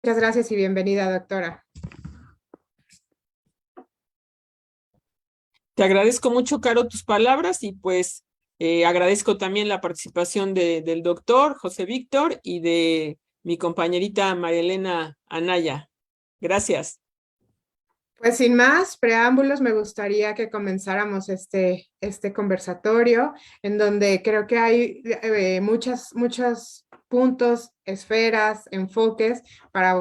Muchas gracias y bienvenida, doctora. Te agradezco mucho, Caro, tus palabras y pues agradezco también la participación del doctor José Víctor y de mi compañerita María Elena Anaya. Gracias. Pues sin más preámbulos, me gustaría que comenzáramos este conversatorio en donde creo que hay muchos puntos, esferas, enfoques para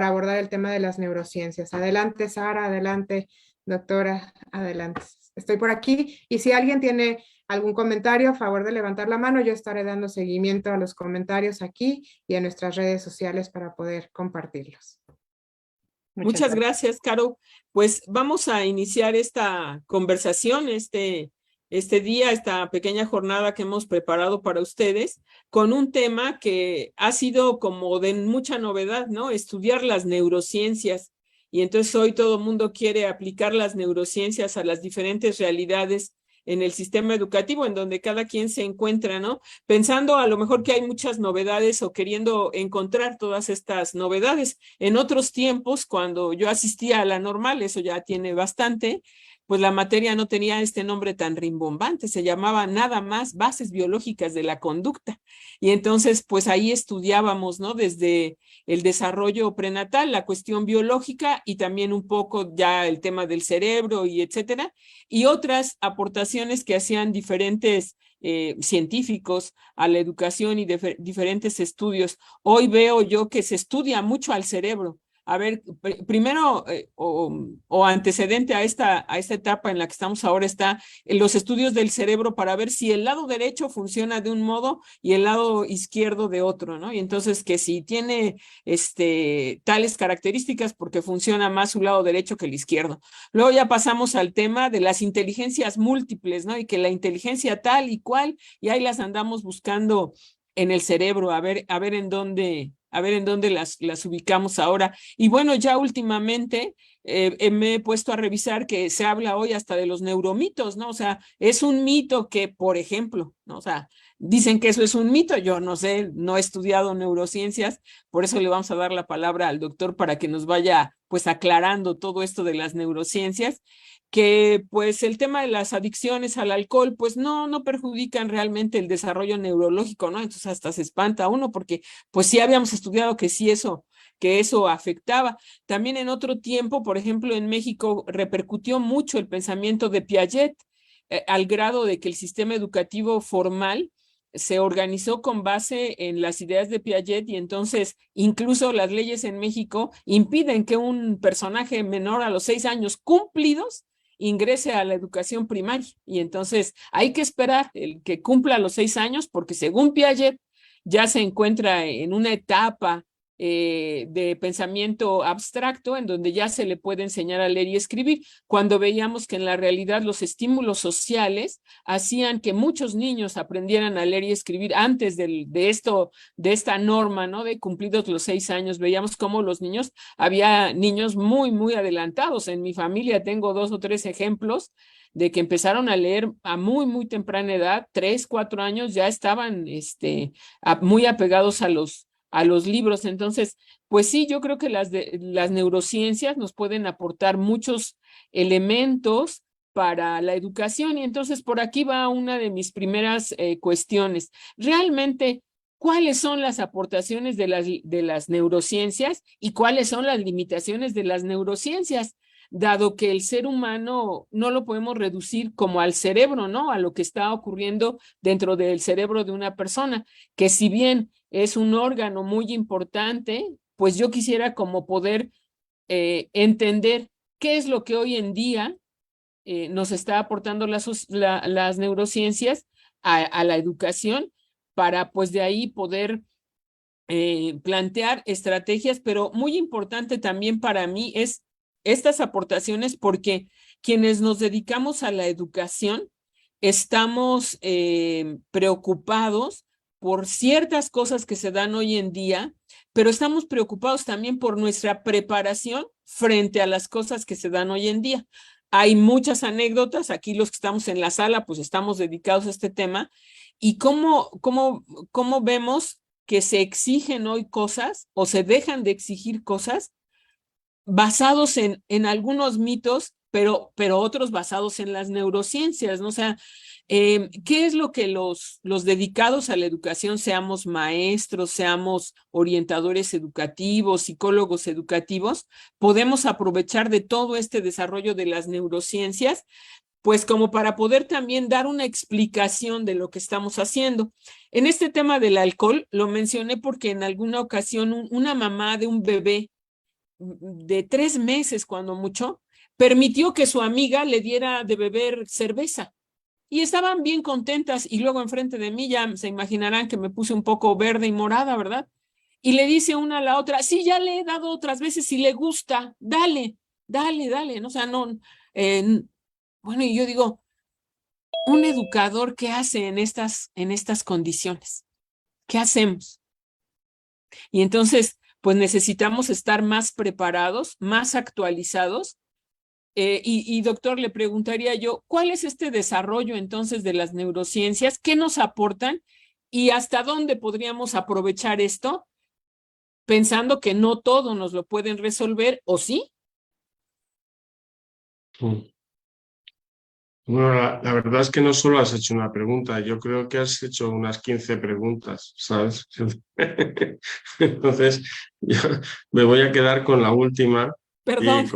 abordar el tema de las neurociencias. Adelante, Sara, adelante, doctora, adelante. Estoy por aquí y si alguien tiene algún comentario, a favor de levantar la mano, yo estaré dando seguimiento a los comentarios aquí y en nuestras redes sociales para poder compartirlos. Muchas gracias, Caro. Pues vamos a iniciar esta conversación, este día, esta pequeña jornada que hemos preparado para ustedes, con un tema que ha sido como de mucha novedad, ¿no? Estudiar las neurociencias. Y entonces hoy todo el mundo quiere aplicar las neurociencias a las diferentes realidades en el sistema educativo, en donde cada quien se encuentra, ¿no? Pensando a lo mejor que hay muchas novedades o queriendo encontrar todas estas novedades. En otros tiempos, cuando yo asistía a la normal, eso ya tiene bastante, pues la materia no tenía este nombre tan rimbombante, se llamaba nada más Bases Biológicas de la Conducta. Y entonces, pues ahí estudiábamos, ¿no? Desde el desarrollo prenatal, la cuestión biológica y también un poco ya el tema del cerebro y etcétera, y otras aportaciones que hacían diferentes científicos a la educación y diferentes estudios. Hoy veo yo que se estudia mucho al cerebro. A ver, primero o antecedente a esta etapa en la que estamos ahora está en los estudios del cerebro para ver si el lado derecho funciona de un modo y el lado izquierdo de otro, ¿no? Y entonces que si tiene tales características porque funciona más su lado derecho que el izquierdo. Luego ya pasamos al tema de las inteligencias múltiples, ¿no? Y que la inteligencia tal y cual, y ahí las andamos buscando en el cerebro, a ver en dónde las ubicamos ahora. Y bueno, ya últimamente me he puesto a revisar que se habla hoy hasta de los neuromitos, ¿no? O sea, es un mito que, por ejemplo, ¿no? O sea, dicen que eso es un mito, yo no sé, no he estudiado neurociencias, por eso le vamos a dar la palabra al doctor para que nos vaya pues aclarando todo esto de las neurociencias, que pues el tema de las adicciones al alcohol pues no perjudican realmente el desarrollo neurológico, ¿no? Entonces hasta se espanta uno porque pues sí habíamos estudiado que sí que eso afectaba. También en otro tiempo, por ejemplo, en México repercutió mucho el pensamiento de Piaget, al grado de que el sistema educativo formal se organizó con base en las ideas de Piaget y entonces incluso las leyes en México impiden que un personaje menor a los 6 años cumplidos ingrese a la educación primaria. Y entonces hay que esperar el que cumpla los 6 años porque según Piaget ya se encuentra en una etapa de pensamiento abstracto en donde ya se le puede enseñar a leer y escribir, cuando veíamos que en la realidad los estímulos sociales hacían que muchos niños aprendieran a leer y escribir antes de esta norma, ¿no? De cumplidos los 6 años, veíamos cómo los niños, había niños muy adelantados. En mi familia tengo 2 o 3 ejemplos de que empezaron a leer a muy temprana edad, 3, 4 años, ya estaban muy apegados a los libros. Entonces, pues sí, yo creo que las neurociencias nos pueden aportar muchos elementos para la educación. Y entonces por aquí va una de mis primeras cuestiones. Realmente, ¿cuáles son las aportaciones de las neurociencias y cuáles son las limitaciones de las neurociencias? Dado que el ser humano no lo podemos reducir como al cerebro, ¿no? A lo que está ocurriendo dentro del cerebro de una persona, que si bien es un órgano muy importante, pues yo quisiera como poder entender qué es lo que hoy en día nos está aportando las neurociencias a la educación para pues de ahí poder plantear estrategias, pero muy importante también para mí es estas aportaciones porque quienes nos dedicamos a la educación estamos preocupados por ciertas cosas que se dan hoy en día, pero estamos preocupados también por nuestra preparación frente a las cosas que se dan hoy en día. Hay muchas anécdotas, aquí los que estamos en la sala, pues estamos dedicados a este tema, y cómo vemos que se exigen hoy cosas o se dejan de exigir cosas basados en algunos mitos, pero otros basados en las neurociencias, ¿no? O sea, ¿qué es lo que los dedicados a la educación, seamos maestros, seamos orientadores educativos, psicólogos educativos, podemos aprovechar de todo este desarrollo de las neurociencias? Pues como para poder también dar una explicación de lo que estamos haciendo. En este tema del alcohol, lo mencioné porque en alguna ocasión una mamá de un bebé de 3 meses, cuando mucho, permitió que su amiga le diera de beber cerveza. Y estaban bien contentas, y luego enfrente de mí ya se imaginarán que me puse un poco verde y morada, ¿verdad? Y le dice una a la otra, sí, ya le he dado otras veces, si le gusta, dale, dale, dale, ¿no? O sea, no, bueno, y yo digo, un educador, ¿qué hace en estas condiciones? ¿Qué hacemos? Y entonces, pues necesitamos estar más preparados, más actualizados. Doctor, le preguntaría yo, ¿cuál es este desarrollo entonces de las neurociencias? ¿Qué nos aportan? ¿Y hasta dónde podríamos aprovechar esto? Pensando que no todo nos lo pueden resolver, ¿o sí? Bueno, la verdad es que no solo has hecho una pregunta, yo creo que has hecho unas 15 preguntas, ¿sabes? Entonces, yo me voy a quedar con la última Perdón. y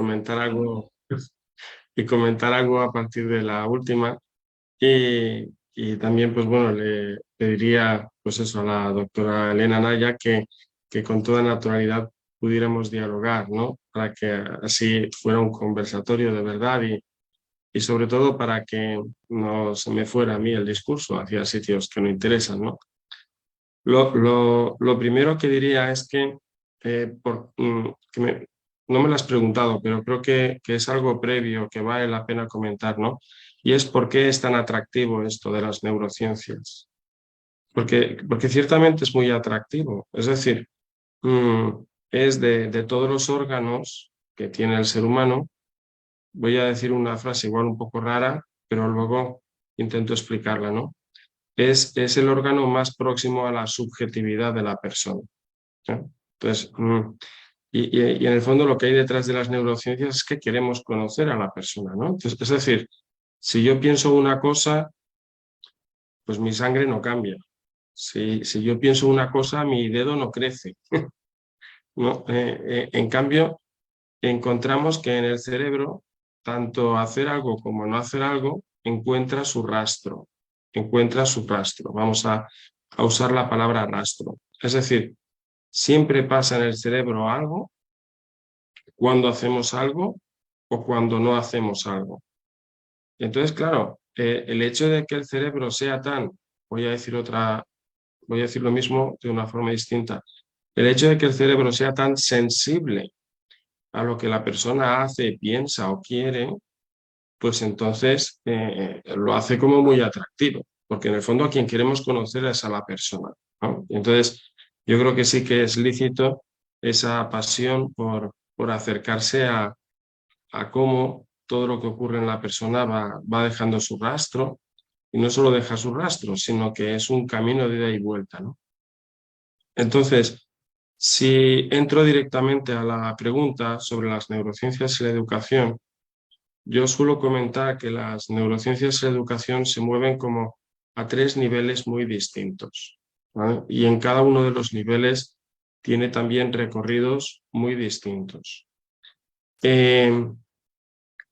comentar algo a partir de la última. Y también, pues bueno, le pediría, pues eso, a la doctora Elena Naya que con toda naturalidad pudiéramos dialogar, ¿no? Para que así fuera un conversatorio de verdad y sobre todo para que no se me fuera a mí el discurso hacia sitios que no interesan, ¿no? Lo primero que diría es que, no me lo has preguntado, pero creo que es algo previo que vale la pena comentar, ¿no? Y es por qué es tan atractivo esto de las neurociencias. Porque ciertamente es muy atractivo. Es decir, es de todos los órganos que tiene el ser humano. Voy a decir una frase igual un poco rara, pero luego intento explicarla, ¿no? Es el órgano más próximo a la subjetividad de la persona, ¿no? Entonces, y en el fondo lo que hay detrás de las neurociencias es que queremos conocer a la persona, ¿no? Entonces, es decir, si yo pienso una cosa, pues mi sangre no cambia. Si yo pienso una cosa, mi dedo no crece, ¿no? En cambio, encontramos que en el cerebro, tanto hacer algo como no hacer algo, encuentra su rastro, encuentra su rastro. Vamos a usar la palabra rastro. Es decir, siempre pasa en el cerebro algo cuando hacemos algo o cuando no hacemos algo. Entonces, claro, el hecho de que el cerebro sea tan, voy a decir lo mismo de una forma distinta, el hecho de que el cerebro sea tan sensible a lo que la persona hace, piensa o quiere, pues entonces lo hace como muy atractivo, porque en el fondo a quien queremos conocer es a la persona, ¿no? Entonces, yo creo que sí que es lícito esa pasión por acercarse a cómo todo lo que ocurre en la persona va dejando su rastro, y no solo deja su rastro, sino que es un camino de ida y vuelta, ¿no? Entonces, si entro directamente a la pregunta sobre las neurociencias y la educación, yo suelo comentar que las neurociencias y la educación se mueven como a 3 niveles muy distintos, ¿vale? Y en cada uno de los niveles tiene también recorridos muy distintos. El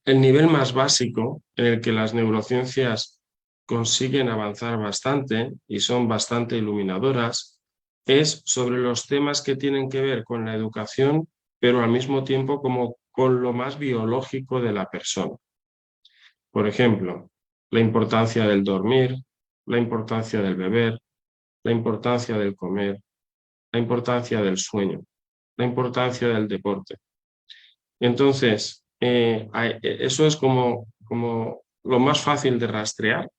nivel más básico, en el que las neurociencias consiguen avanzar bastante y son bastante iluminadoras, es sobre los temas que tienen que ver con la educación, pero al mismo tiempo como con lo más biológico de la persona. Por ejemplo, la importancia del dormir, la importancia del beber, la importancia del comer, la importancia del sueño, la importancia del deporte. Entonces, eso es como lo más fácil de rastrear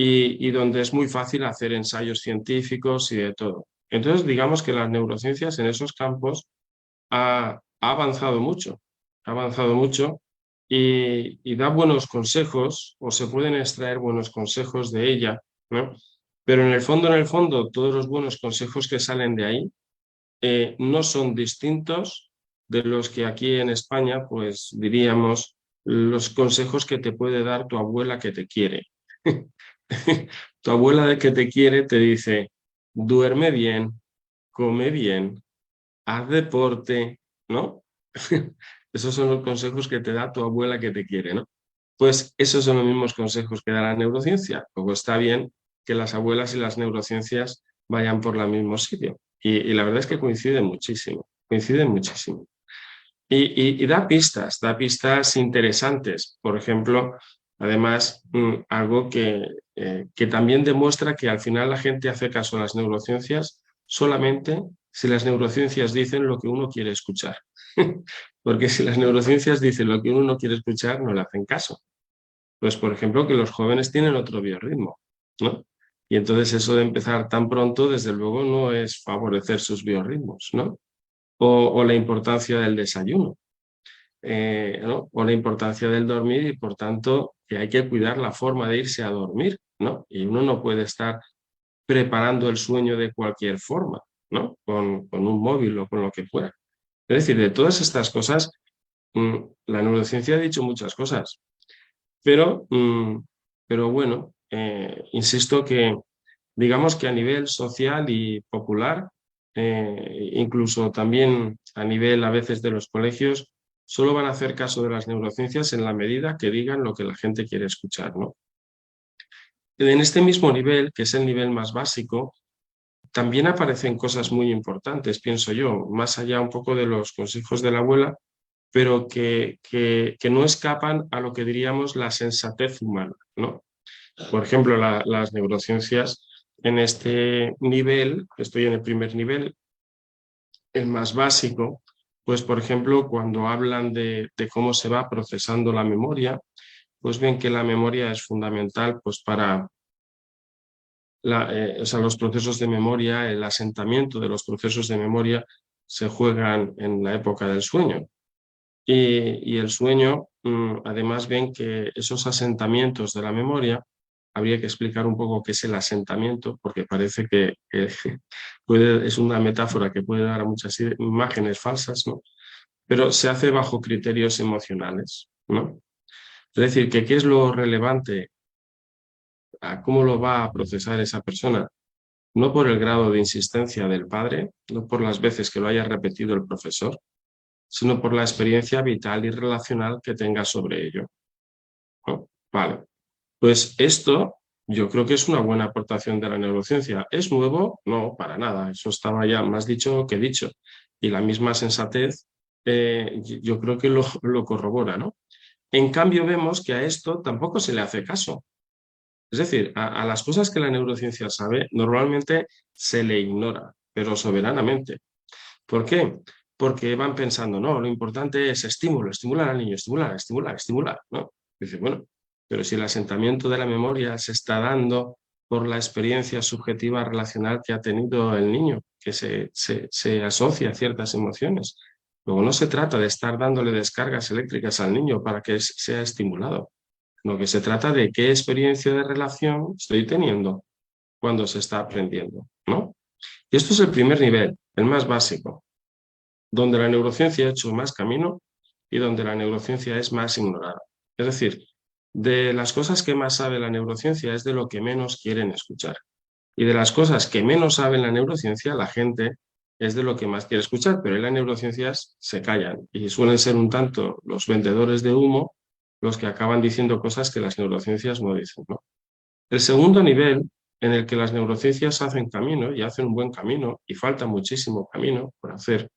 y donde es muy fácil hacer ensayos científicos y de todo. Entonces, digamos que las neurociencias en esos campos ha avanzado mucho y da buenos consejos o se pueden extraer buenos consejos de ella, ¿no? Pero en el fondo, todos los buenos consejos que salen de ahí no son distintos de los que aquí en España, pues diríamos, los consejos que te puede dar tu abuela que te quiere. Tu abuela de que te quiere te dice, duerme bien, come bien, haz deporte, ¿no? Esos son los consejos que te da tu abuela que te quiere, ¿no? Pues esos son los mismos consejos que da la neurociencia. Luego está bien que las abuelas y las neurociencias vayan por el mismo sitio. Y la verdad es que coinciden muchísimo, coinciden muchísimo. Y da pistas interesantes. Por ejemplo, además, algo que también demuestra que al final la gente hace caso a las neurociencias solamente si las neurociencias dicen lo que uno quiere escuchar. Porque si las neurociencias dicen lo que uno no quiere escuchar, no le hacen caso. Pues, por ejemplo, que los jóvenes tienen otro biorritmo, ¿no? Y entonces eso de empezar tan pronto, desde luego, no es favorecer sus biorritmos, ¿no? O la importancia del desayuno, ¿no? O la importancia del dormir y, por tanto, que hay que cuidar la forma de irse a dormir, ¿no? Y uno no puede estar preparando el sueño de cualquier forma, ¿no? Con un móvil o con lo que fuera. Es decir, de todas estas cosas, la neurociencia ha dicho muchas cosas, pero bueno, insisto que digamos que a nivel social y popular, incluso también a nivel a veces de los colegios, solo van a hacer caso de las neurociencias en la medida que digan lo que la gente quiere escuchar, ¿no? En este mismo nivel, que es el nivel más básico, también aparecen cosas muy importantes, pienso yo, más allá un poco de los consejos de la abuela, pero que no escapan a lo que diríamos la sensatez humana, ¿no? Por ejemplo, las neurociencias en este nivel, estoy en el primer nivel, el más básico, pues por ejemplo, cuando hablan de cómo se va procesando la memoria, pues ven que la memoria es fundamental pues para o sea, los procesos de memoria, el asentamiento de los procesos de memoria se juegan en la época del sueño. Y el sueño, además ven que esos asentamientos de la memoria, habría que explicar un poco qué es el asentamiento, porque parece que es una metáfora que puede dar a muchas imágenes falsas, ¿no? Pero se hace bajo criterios emocionales, ¿no? Es decir, que qué es lo relevante, a cómo lo va a procesar esa persona, no por el grado de insistencia del padre, no por las veces que lo haya repetido el profesor, sino por la experiencia vital y relacional que tenga sobre ello, ¿no? Vale. Pues esto yo creo que es una buena aportación de la neurociencia. ¿Es nuevo? No, para nada. Eso estaba ya más dicho que dicho. Y la misma sensatez yo creo que lo corrobora, ¿no? En cambio vemos que a esto tampoco se le hace caso. Es decir, a las cosas que la neurociencia sabe normalmente se le ignora, pero soberanamente. ¿Por qué? Porque van pensando, no, lo importante es estímulo, estimular al niño, estimular, ¿no? Dice, bueno, pero si el asentamiento de la memoria se está dando por la experiencia subjetiva relacional que ha tenido el niño, que se asocia a ciertas emociones. Luego no se trata de estar dándole descargas eléctricas al niño para que sea estimulado. Lo que se trata de qué experiencia de relación estoy teniendo cuando se está aprendiendo, ¿no? Y esto es el primer nivel, el más básico, donde la neurociencia ha hecho más camino y donde la neurociencia es más ignorada. Es decir, de las cosas que más sabe la neurociencia es de lo que menos quieren escuchar. Y de las cosas que menos sabe la neurociencia, la gente es de lo que más quiere escuchar, pero en las neurociencias se callan y suelen ser un tanto los vendedores de humo los que acaban diciendo cosas que las neurociencias no dicen, ¿no? El segundo nivel en el que las neurociencias hacen camino y hacen un buen camino, y falta muchísimo camino por hacer,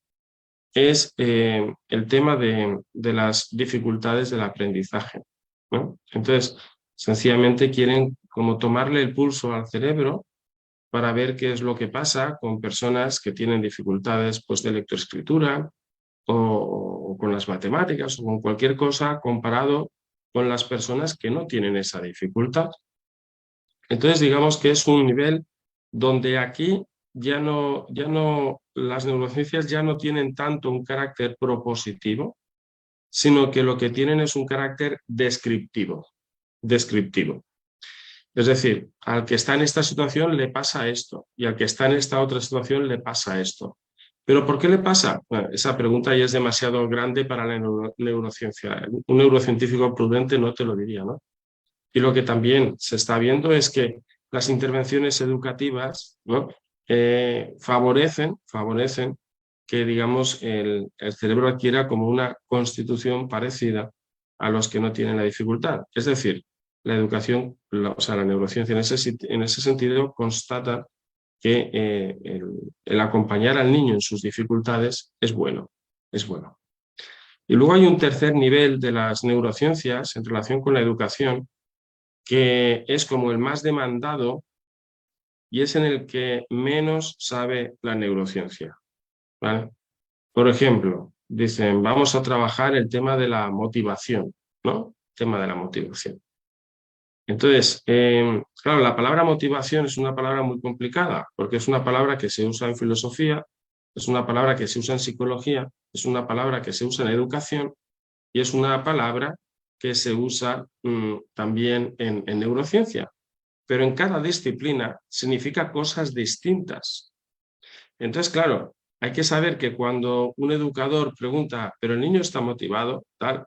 es el tema de las dificultades del aprendizaje, ¿no? Entonces, sencillamente quieren como tomarle el pulso al cerebro para ver qué es lo que pasa con personas que tienen dificultades pues, de lectoescritura o con las matemáticas o con cualquier cosa comparado con las personas que no tienen esa dificultad. Entonces, digamos que es un nivel donde aquí ya no, las neurociencias ya no tienen tanto un carácter propositivo, sino que lo que tienen es un carácter descriptivo. Es decir, al que está en esta situación le pasa esto y al que está en esta otra situación le pasa esto. ¿Pero por qué le pasa? Bueno, esa pregunta ya es demasiado grande para la neurociencia. Un neurocientífico prudente no te lo diría, ¿no? Y lo que también se está viendo es que las intervenciones educativas, ¿no? favorecen que, digamos, el cerebro adquiera como una constitución parecida a los que no tienen la dificultad. Es decir, la educación, o sea, la neurociencia en ese sentido constata que el acompañar al niño en sus dificultades es bueno, es bueno. Y luego hay un tercer nivel de las neurociencias en relación con la educación, que es como el más demandado y es en el que menos sabe la neurociencia, ¿vale? Por ejemplo, dicen, vamos a trabajar el tema de la motivación, ¿no? Tema de la motivación. Entonces, claro, la palabra motivación es una palabra muy complicada, porque es una palabra que se usa en filosofía, es una palabra que se usa en psicología, es una palabra que se usa en educación y es una palabra que se usa también en neurociencia. Pero en cada disciplina significa cosas distintas. Entonces, claro, hay que saber que cuando un educador pregunta, ¿pero el niño está motivado? Tal,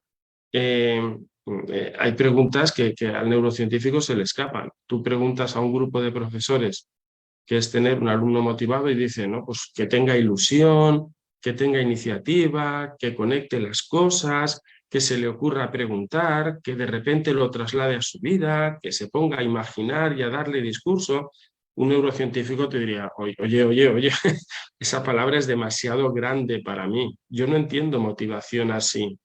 hay preguntas que al neurocientífico se le escapan. Tú preguntas a un grupo de profesores qué es tener un alumno motivado y dice, ¿no? Pues que tenga ilusión, que tenga iniciativa, que conecte las cosas, que se le ocurra preguntar, que de repente lo traslade a su vida, que se ponga a imaginar y a darle discurso. Un neurocientífico te diría, oye, esa palabra es demasiado grande para mí. Yo no entiendo motivación así.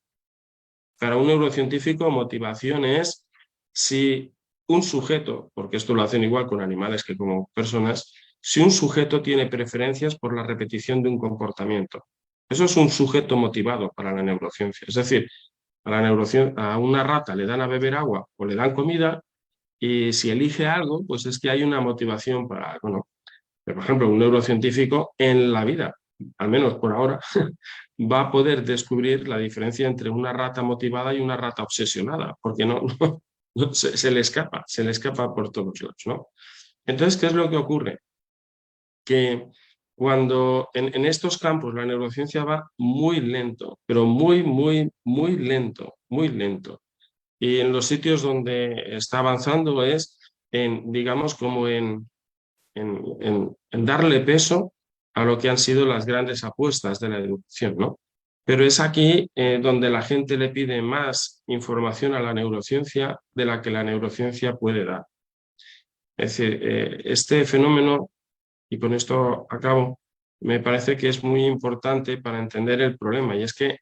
Para un neurocientífico, motivación es si un sujeto, porque esto lo hacen igual con animales que con personas, si un sujeto tiene preferencias por la repetición de un comportamiento. Eso es un sujeto motivado para la neurociencia. Es decir, a una rata le dan a beber agua o le dan comida y si elige algo, pues es que hay una motivación para algo, ¿no? Por ejemplo, un neurocientífico en la vida, al menos por ahora, va a poder descubrir la diferencia entre una rata motivada y una rata obsesionada, porque se le escapa por todos lados, ¿no? Entonces, ¿qué es lo que ocurre? Que cuando en estos campos la neurociencia va muy lento, pero muy lento, muy lento. Y en los sitios donde está avanzando es en, digamos, como en darle peso a lo que han sido las grandes apuestas de la educación, ¿no? Pero es aquí donde la gente le pide más información a la neurociencia de la que la neurociencia puede dar. Es decir, este fenómeno, y con esto acabo, me parece que es muy importante para entender el problema, y es que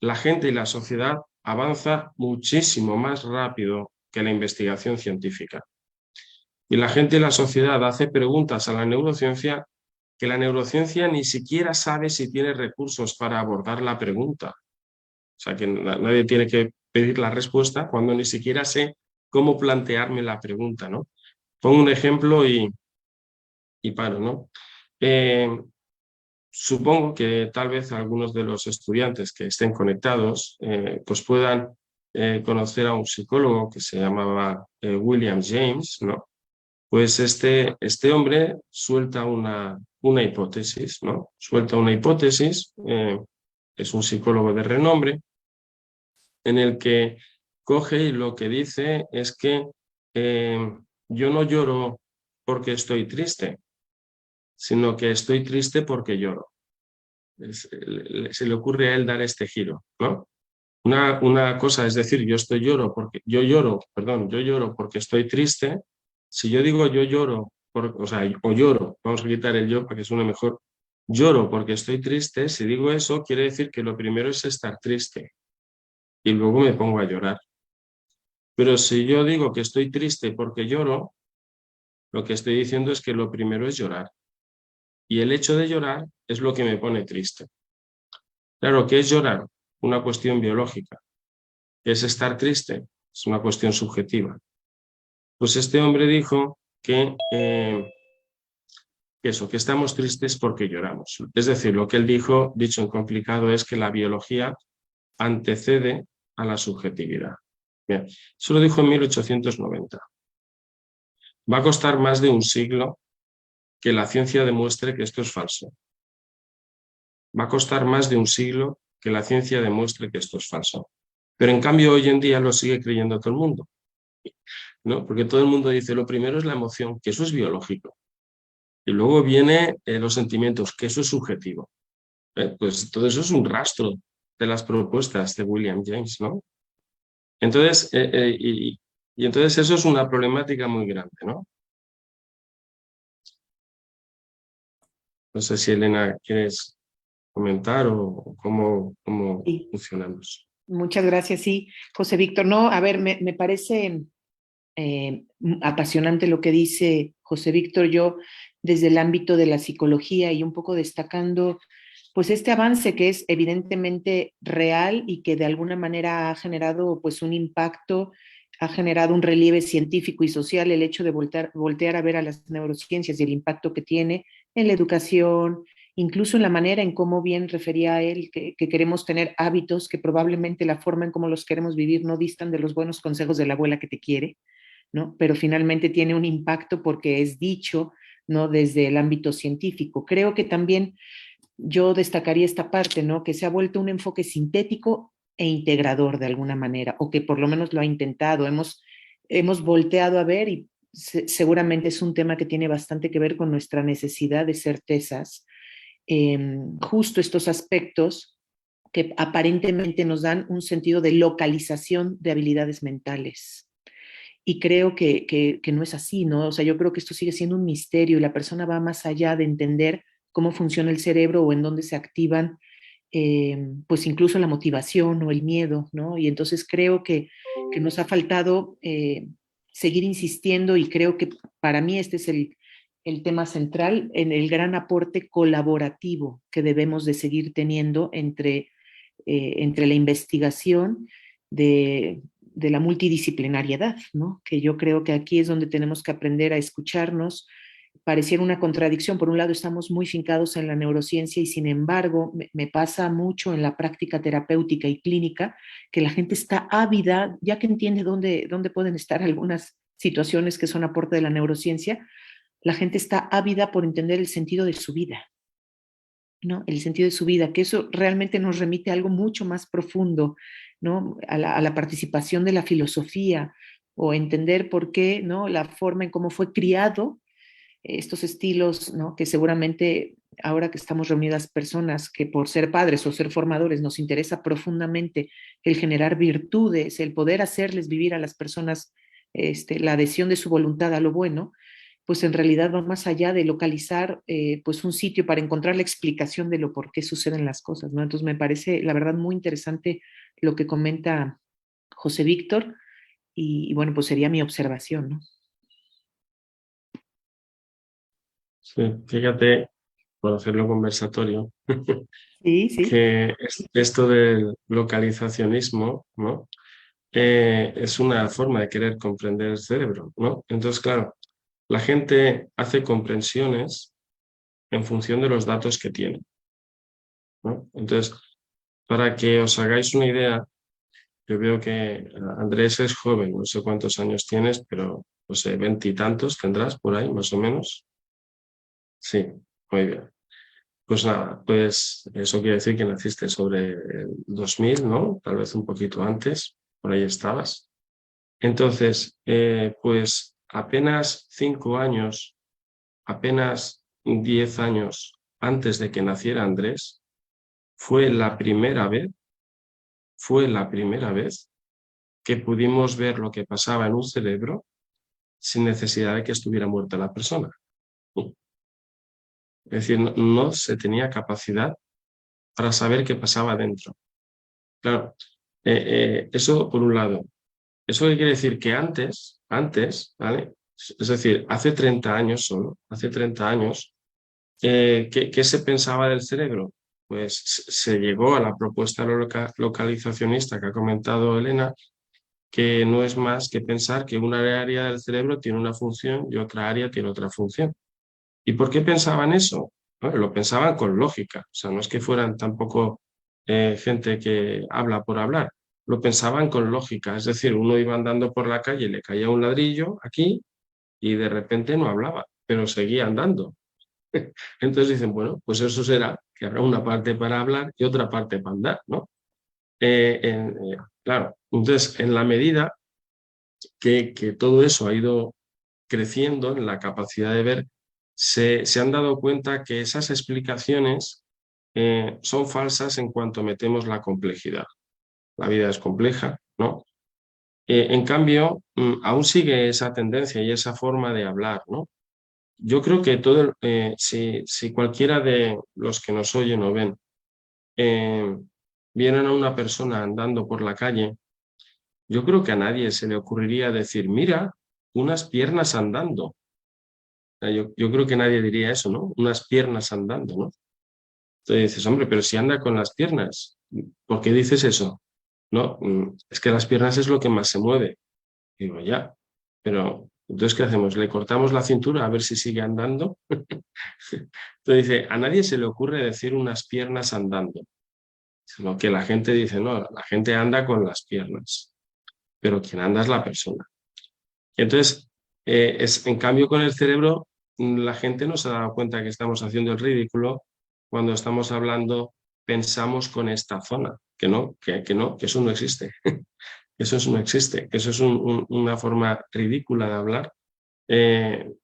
la gente y la sociedad avanza muchísimo más rápido que la investigación científica. Y la gente y la sociedad hace preguntas a la neurociencia que la neurociencia ni siquiera sabe si tiene recursos para abordar la pregunta. O sea, que nadie tiene que pedir la respuesta cuando ni siquiera sé cómo plantearme la pregunta, ¿no? Pongo un ejemplo y paro, ¿no? Supongo que tal vez algunos de los estudiantes que estén conectados pues puedan conocer a un psicólogo que se llamaba William James, ¿no? Pues este hombre suelta una hipótesis, ¿no? Suelta una hipótesis, es un psicólogo de renombre, en el que coge y lo que dice es que yo no lloro porque estoy triste, sino que estoy triste porque lloro. Se le ocurre a él dar este giro, ¿no? Una cosa es decir, yo lloro porque estoy triste. Si yo digo yo lloro, o lloro, vamos a quitar el yo para que suene mejor, lloro porque estoy triste, si digo eso, quiere decir que lo primero es estar triste y luego me pongo a llorar. Pero si yo digo que estoy triste porque lloro, lo que estoy diciendo es que lo primero es llorar. Y el hecho de llorar es lo que me pone triste. Claro, ¿qué es llorar? Una cuestión biológica. ¿Qué es estar triste? Es una cuestión subjetiva. Pues este hombre dijo que estamos tristes porque lloramos. Es decir, lo que él dijo, dicho en complicado, es que la biología antecede a la subjetividad. Bien, eso lo dijo en 1890. Va a costar más de un siglo que la ciencia demuestre que esto es falso. Va a costar más de un siglo que la ciencia demuestre que esto es falso. Pero en cambio hoy en día lo sigue creyendo todo el mundo, ¿no? Porque todo el mundo dice, lo primero es la emoción, que eso es biológico. Y luego viene los sentimientos, que eso es subjetivo. Pues todo eso es un rastro de las propuestas de William James, ¿no? Entonces, y entonces eso es una problemática muy grande, ¿no? No sé si Elena quieres comentar o cómo Sí, funcionamos. muchas gracias, sí. José Víctor, no, a ver, me parece apasionante lo que dice José Víctor. Yo, desde el ámbito de la psicología y un poco destacando, pues este avance que es evidentemente real y que de alguna manera ha generado pues un impacto, ha generado un relieve científico y social, el hecho de voltear a ver a las neurociencias y el impacto que tiene en la educación, incluso en la manera en cómo bien refería a él, que queremos tener hábitos que probablemente la forma en cómo los queremos vivir no distan de los buenos consejos de la abuela que te quiere, ¿no? Pero finalmente tiene un impacto porque es dicho, ¿no? Desde el ámbito científico. Creo que también yo destacaría esta parte, ¿no? Que se ha vuelto un enfoque sintético e integrador de alguna manera, o que por lo menos lo ha intentado. Hemos volteado a ver y seguramente es un tema que tiene bastante que ver con nuestra necesidad de certezas. Justo estos aspectos que aparentemente nos dan un sentido de localización de habilidades mentales. Y creo que no es así, ¿no? O sea, yo creo que esto sigue siendo un misterio y la persona va más allá de entender cómo funciona el cerebro o en dónde se activan, pues incluso la motivación o el miedo, ¿no? Y entonces creo que nos ha faltado seguir insistiendo y creo que para mí este es el tema central en el gran aporte colaborativo que debemos de seguir teniendo entre la investigación de la multidisciplinariedad, ¿no? Que yo creo que aquí es donde tenemos que aprender a escucharnos. Pareciera una contradicción. Por un lado, estamos muy fincados en la neurociencia y sin embargo, me pasa mucho en la práctica terapéutica y clínica que la gente está ávida, ya que entiende dónde pueden estar algunas situaciones que son aporte de la neurociencia, la gente está ávida por entender el sentido de su vida, ¿no? El sentido de su vida, que eso realmente nos remite a algo mucho más profundo, ¿no? A la participación de la filosofía o entender por qué, ¿no? La forma en cómo fue criado estos estilos, ¿no? Que seguramente ahora que estamos reunidas personas que por ser padres o ser formadores nos interesa profundamente el generar virtudes, el poder hacerles vivir a las personas la adhesión de su voluntad a lo bueno, pues en realidad va más allá de localizar pues un sitio para encontrar la explicación de lo por qué suceden las cosas, ¿no? Entonces me parece, la verdad, muy interesante lo que comenta José Víctor y bueno, pues sería mi observación, ¿no? Sí, fíjate, por hacerlo conversatorio, Sí, sí. que esto del localizacionismo, ¿no? Es una forma de querer comprender el cerebro, ¿no? Entonces, claro, la gente hace comprensiones en función de los datos que tiene, ¿no? Entonces, para que os hagáis una idea, yo veo que Andrés es joven, no sé cuántos años tienes, pero no sé, 20 y tantos tendrás por ahí, más o menos. Sí, muy bien. Pues nada, pues eso quiere decir que naciste sobre el 2000, ¿no? Tal vez un poquito antes, por ahí estabas. Entonces, pues apenas 5 años, apenas 10 años antes de que naciera Andrés, fue fue la primera vez que pudimos ver lo que pasaba en un cerebro sin necesidad de que estuviera muerta la persona. Es decir, no se tenía capacidad para saber qué pasaba dentro. Claro, eso por un lado. ¿Eso qué quiere decir? Que antes, ¿vale? Es decir, hace 30 años solo, hace 30 años, ¿qué se pensaba del cerebro? Pues se llegó a la propuesta localizacionista que ha comentado Elena, que no es más que pensar que una área del cerebro tiene una función y otra área tiene otra función. ¿Y por qué pensaban eso? Bueno, lo pensaban con lógica, o sea, no es que fueran tampoco gente que habla por hablar, lo pensaban con lógica, es decir, uno iba andando por la calle y le caía un ladrillo aquí y de repente no hablaba, pero seguía andando. Entonces dicen, bueno, pues eso será que habrá una parte para hablar y otra parte para andar, ¿no? Claro, entonces en la medida que todo eso ha ido creciendo en la capacidad de ver, se han dado cuenta que esas explicaciones son falsas en cuanto metemos la complejidad. La vida es compleja, ¿no? En cambio, aún sigue esa tendencia y esa forma de hablar, ¿no? Yo creo que si cualquiera de los que nos oyen o ven eh, vieran a una persona andando por la calle, yo creo que a nadie se le ocurriría decir, mira, unas piernas andando. O sea, yo creo que nadie diría eso, ¿no? Unas piernas andando, ¿no? Entonces dices, hombre, pero si anda con las piernas, ¿por qué dices eso? No, es que las piernas es lo que más se mueve. Digo, ya, pero entonces, ¿qué hacemos? ¿Le cortamos la cintura a ver si sigue andando? Entonces dice, a nadie se le ocurre decir unas piernas andando, sino que la gente dice, no, la gente anda con las piernas, pero quien anda es la persona. Entonces, en cambio con el cerebro, la gente no se ha dado cuenta que estamos haciendo el ridículo cuando estamos hablando, pensamos con esta zona, que no, que eso no existe. Eso no existe, eso es una forma ridícula de hablar,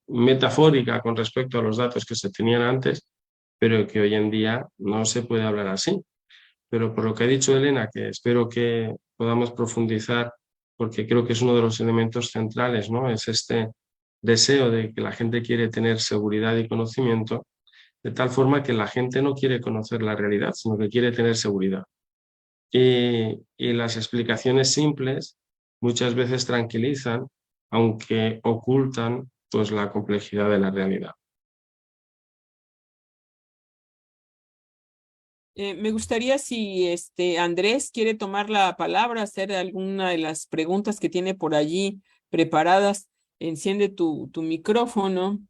metafórica con respecto a los datos que se tenían antes, pero que hoy en día no se puede hablar así. Pero por lo que ha dicho Elena, que espero que podamos profundizar, porque creo que es uno de los elementos centrales, ¿no? Es este deseo de que la gente quiere tener seguridad y conocimiento, de tal forma que la gente no quiere conocer la realidad, sino que quiere tener seguridad. Y las explicaciones simples muchas veces tranquilizan, aunque ocultan pues, la complejidad de la realidad. Me gustaría si Andrés quiere tomar la palabra, hacer alguna de las preguntas que tiene por allí preparadas. Enciende tu micrófono.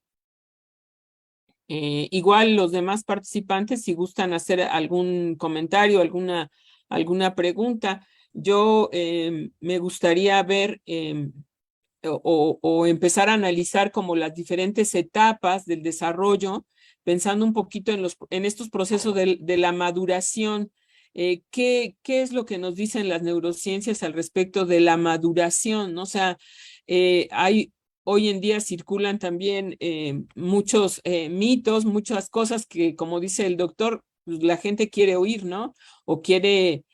Igual los demás participantes, si gustan hacer algún comentario, alguna pregunta, yo me gustaría ver o empezar a analizar como las diferentes etapas del desarrollo, pensando un poquito en estos procesos de la maduración. ¿Qué es lo que nos dicen las neurociencias al respecto de la maduración, ¿no? O sea, hoy en día circulan también muchos mitos, muchas cosas que, como dice el doctor, pues, la gente quiere oír, ¿no? O quiere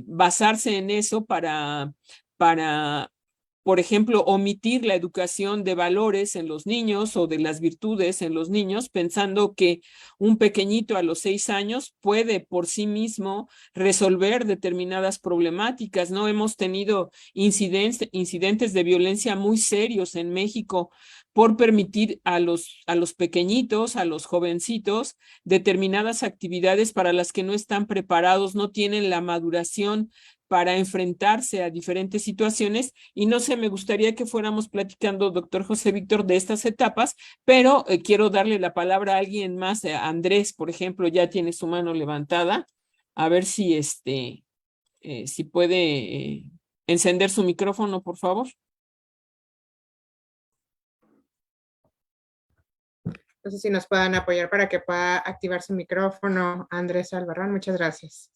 basarse en eso para, por ejemplo, omitir la educación de valores en los niños o de las virtudes en los niños, pensando que un pequeñito a los 6 años puede por sí mismo resolver determinadas problemáticas, ¿no? Hemos tenido incidentes de violencia muy serios en México por permitir a los pequeñitos, a los jovencitos, determinadas actividades para las que no están preparados, no tienen la maduración para enfrentarse a diferentes situaciones. Y no sé, me gustaría que fuéramos platicando, doctor José Víctor, de estas etapas, pero quiero darle la palabra a alguien más. Andrés, por ejemplo, ya tiene su mano levantada. A ver si si puede encender su micrófono, por favor. No sé si nos puedan apoyar para que pueda activar su micrófono. Andrés Albarrán, muchas gracias.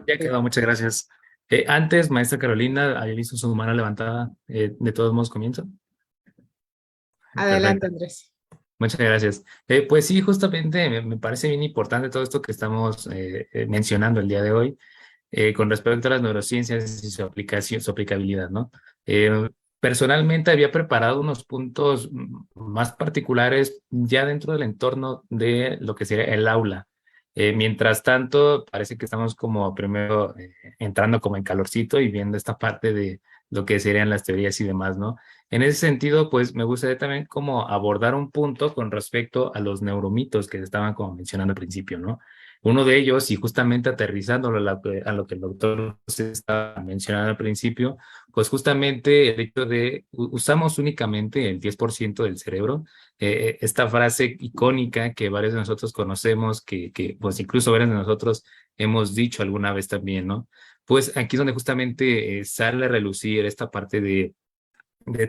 Ya quedó, muchas gracias. Antes, maestra Carolina, había visto su mano levantada. De todos modos, comienzo. Adelante, Perfecto. Andrés. Muchas gracias. Pues sí, justamente me parece bien importante todo esto que estamos mencionando el día de hoy con respecto a las neurociencias y su aplicación, su aplicabilidad, ¿no? Personalmente había preparado unos puntos más particulares ya dentro del entorno de lo que sería el aula. Mientras tanto, parece que estamos como primero entrando como en calorcito y viendo esta parte de lo que serían las teorías y demás, ¿no? En ese sentido, pues me gustaría también como abordar un punto con respecto a los neuromitos que se estaban como mencionando al principio, ¿no? Uno de ellos, y justamente aterrizándolo a lo que el doctor se estaba mencionando al principio, pues justamente el hecho de usamos únicamente el 10% del cerebro, esta frase icónica que varios de nosotros conocemos, que pues incluso varios de nosotros hemos dicho alguna vez también, ¿no? Pues aquí es donde justamente sale a relucir esta parte de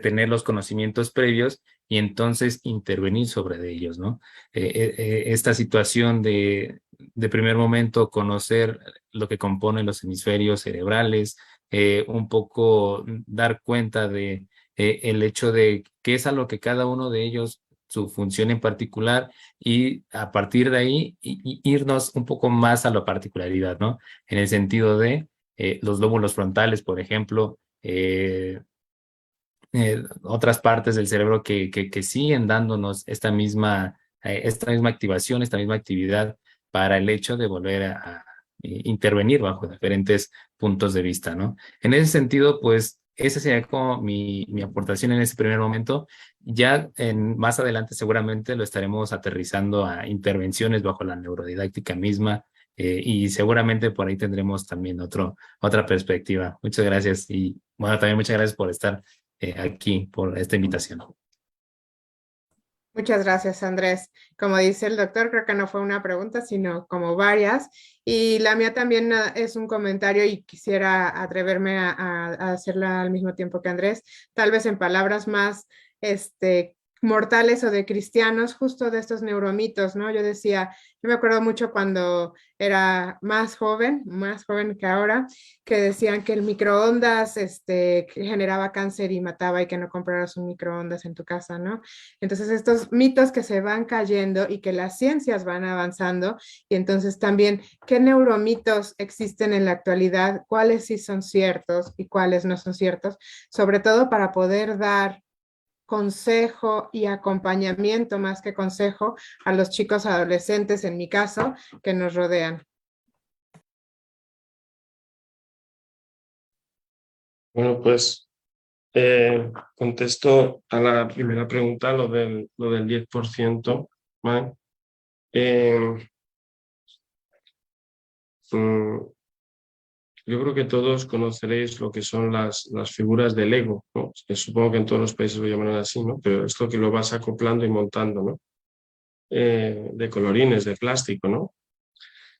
tener los conocimientos previos y entonces intervenir sobre ellos, ¿no? Esta situación de primer momento conocer lo que componen los hemisferios cerebrales, un poco dar cuenta de el hecho de qué es a lo que cada uno de ellos, su función en particular, y a partir de ahí irnos un poco más a la particularidad, ¿no? En el sentido de los lóbulos frontales, por ejemplo, otras partes del cerebro que siguen dándonos esta misma activación, esta misma actividad para el hecho de volver a intervenir bajo diferentes puntos de vista, ¿no? En ese sentido, pues, esa sería como mi aportación en ese primer momento. Ya más adelante seguramente lo estaremos aterrizando a intervenciones bajo la neurodidáctica misma, y seguramente por ahí tendremos también otra perspectiva. Muchas gracias y bueno, también muchas gracias por estar aquí, por esta invitación. Muchas gracias, Andrés. Como dice el doctor, creo que no fue una pregunta, sino como varias. Y la mía también es un comentario y quisiera atreverme a hacerla al mismo tiempo que Andrés, tal vez en palabras más mortales o de cristianos, justo de estos neuromitos, ¿no? Yo me acuerdo mucho cuando era más joven que ahora, que decían que el microondas que generaba cáncer y mataba y que no compraras un microondas en tu casa, ¿no? Entonces estos mitos que se van cayendo y que las ciencias van avanzando, y entonces también qué neuromitos existen en la actualidad, cuáles sí son ciertos y cuáles no son ciertos, sobre todo para poder dar consejo y acompañamiento más que consejo a los chicos adolescentes, en mi caso, que nos rodean. Bueno, pues contesto a la primera pregunta, lo del 10%, ¿vale? Yo creo que todos conoceréis lo que son las figuras de Lego, ¿no? Que supongo que en todos los países lo llaman así, ¿no? Pero esto que lo vas acoplando y montando, ¿no? De colorines, de plástico, ¿no?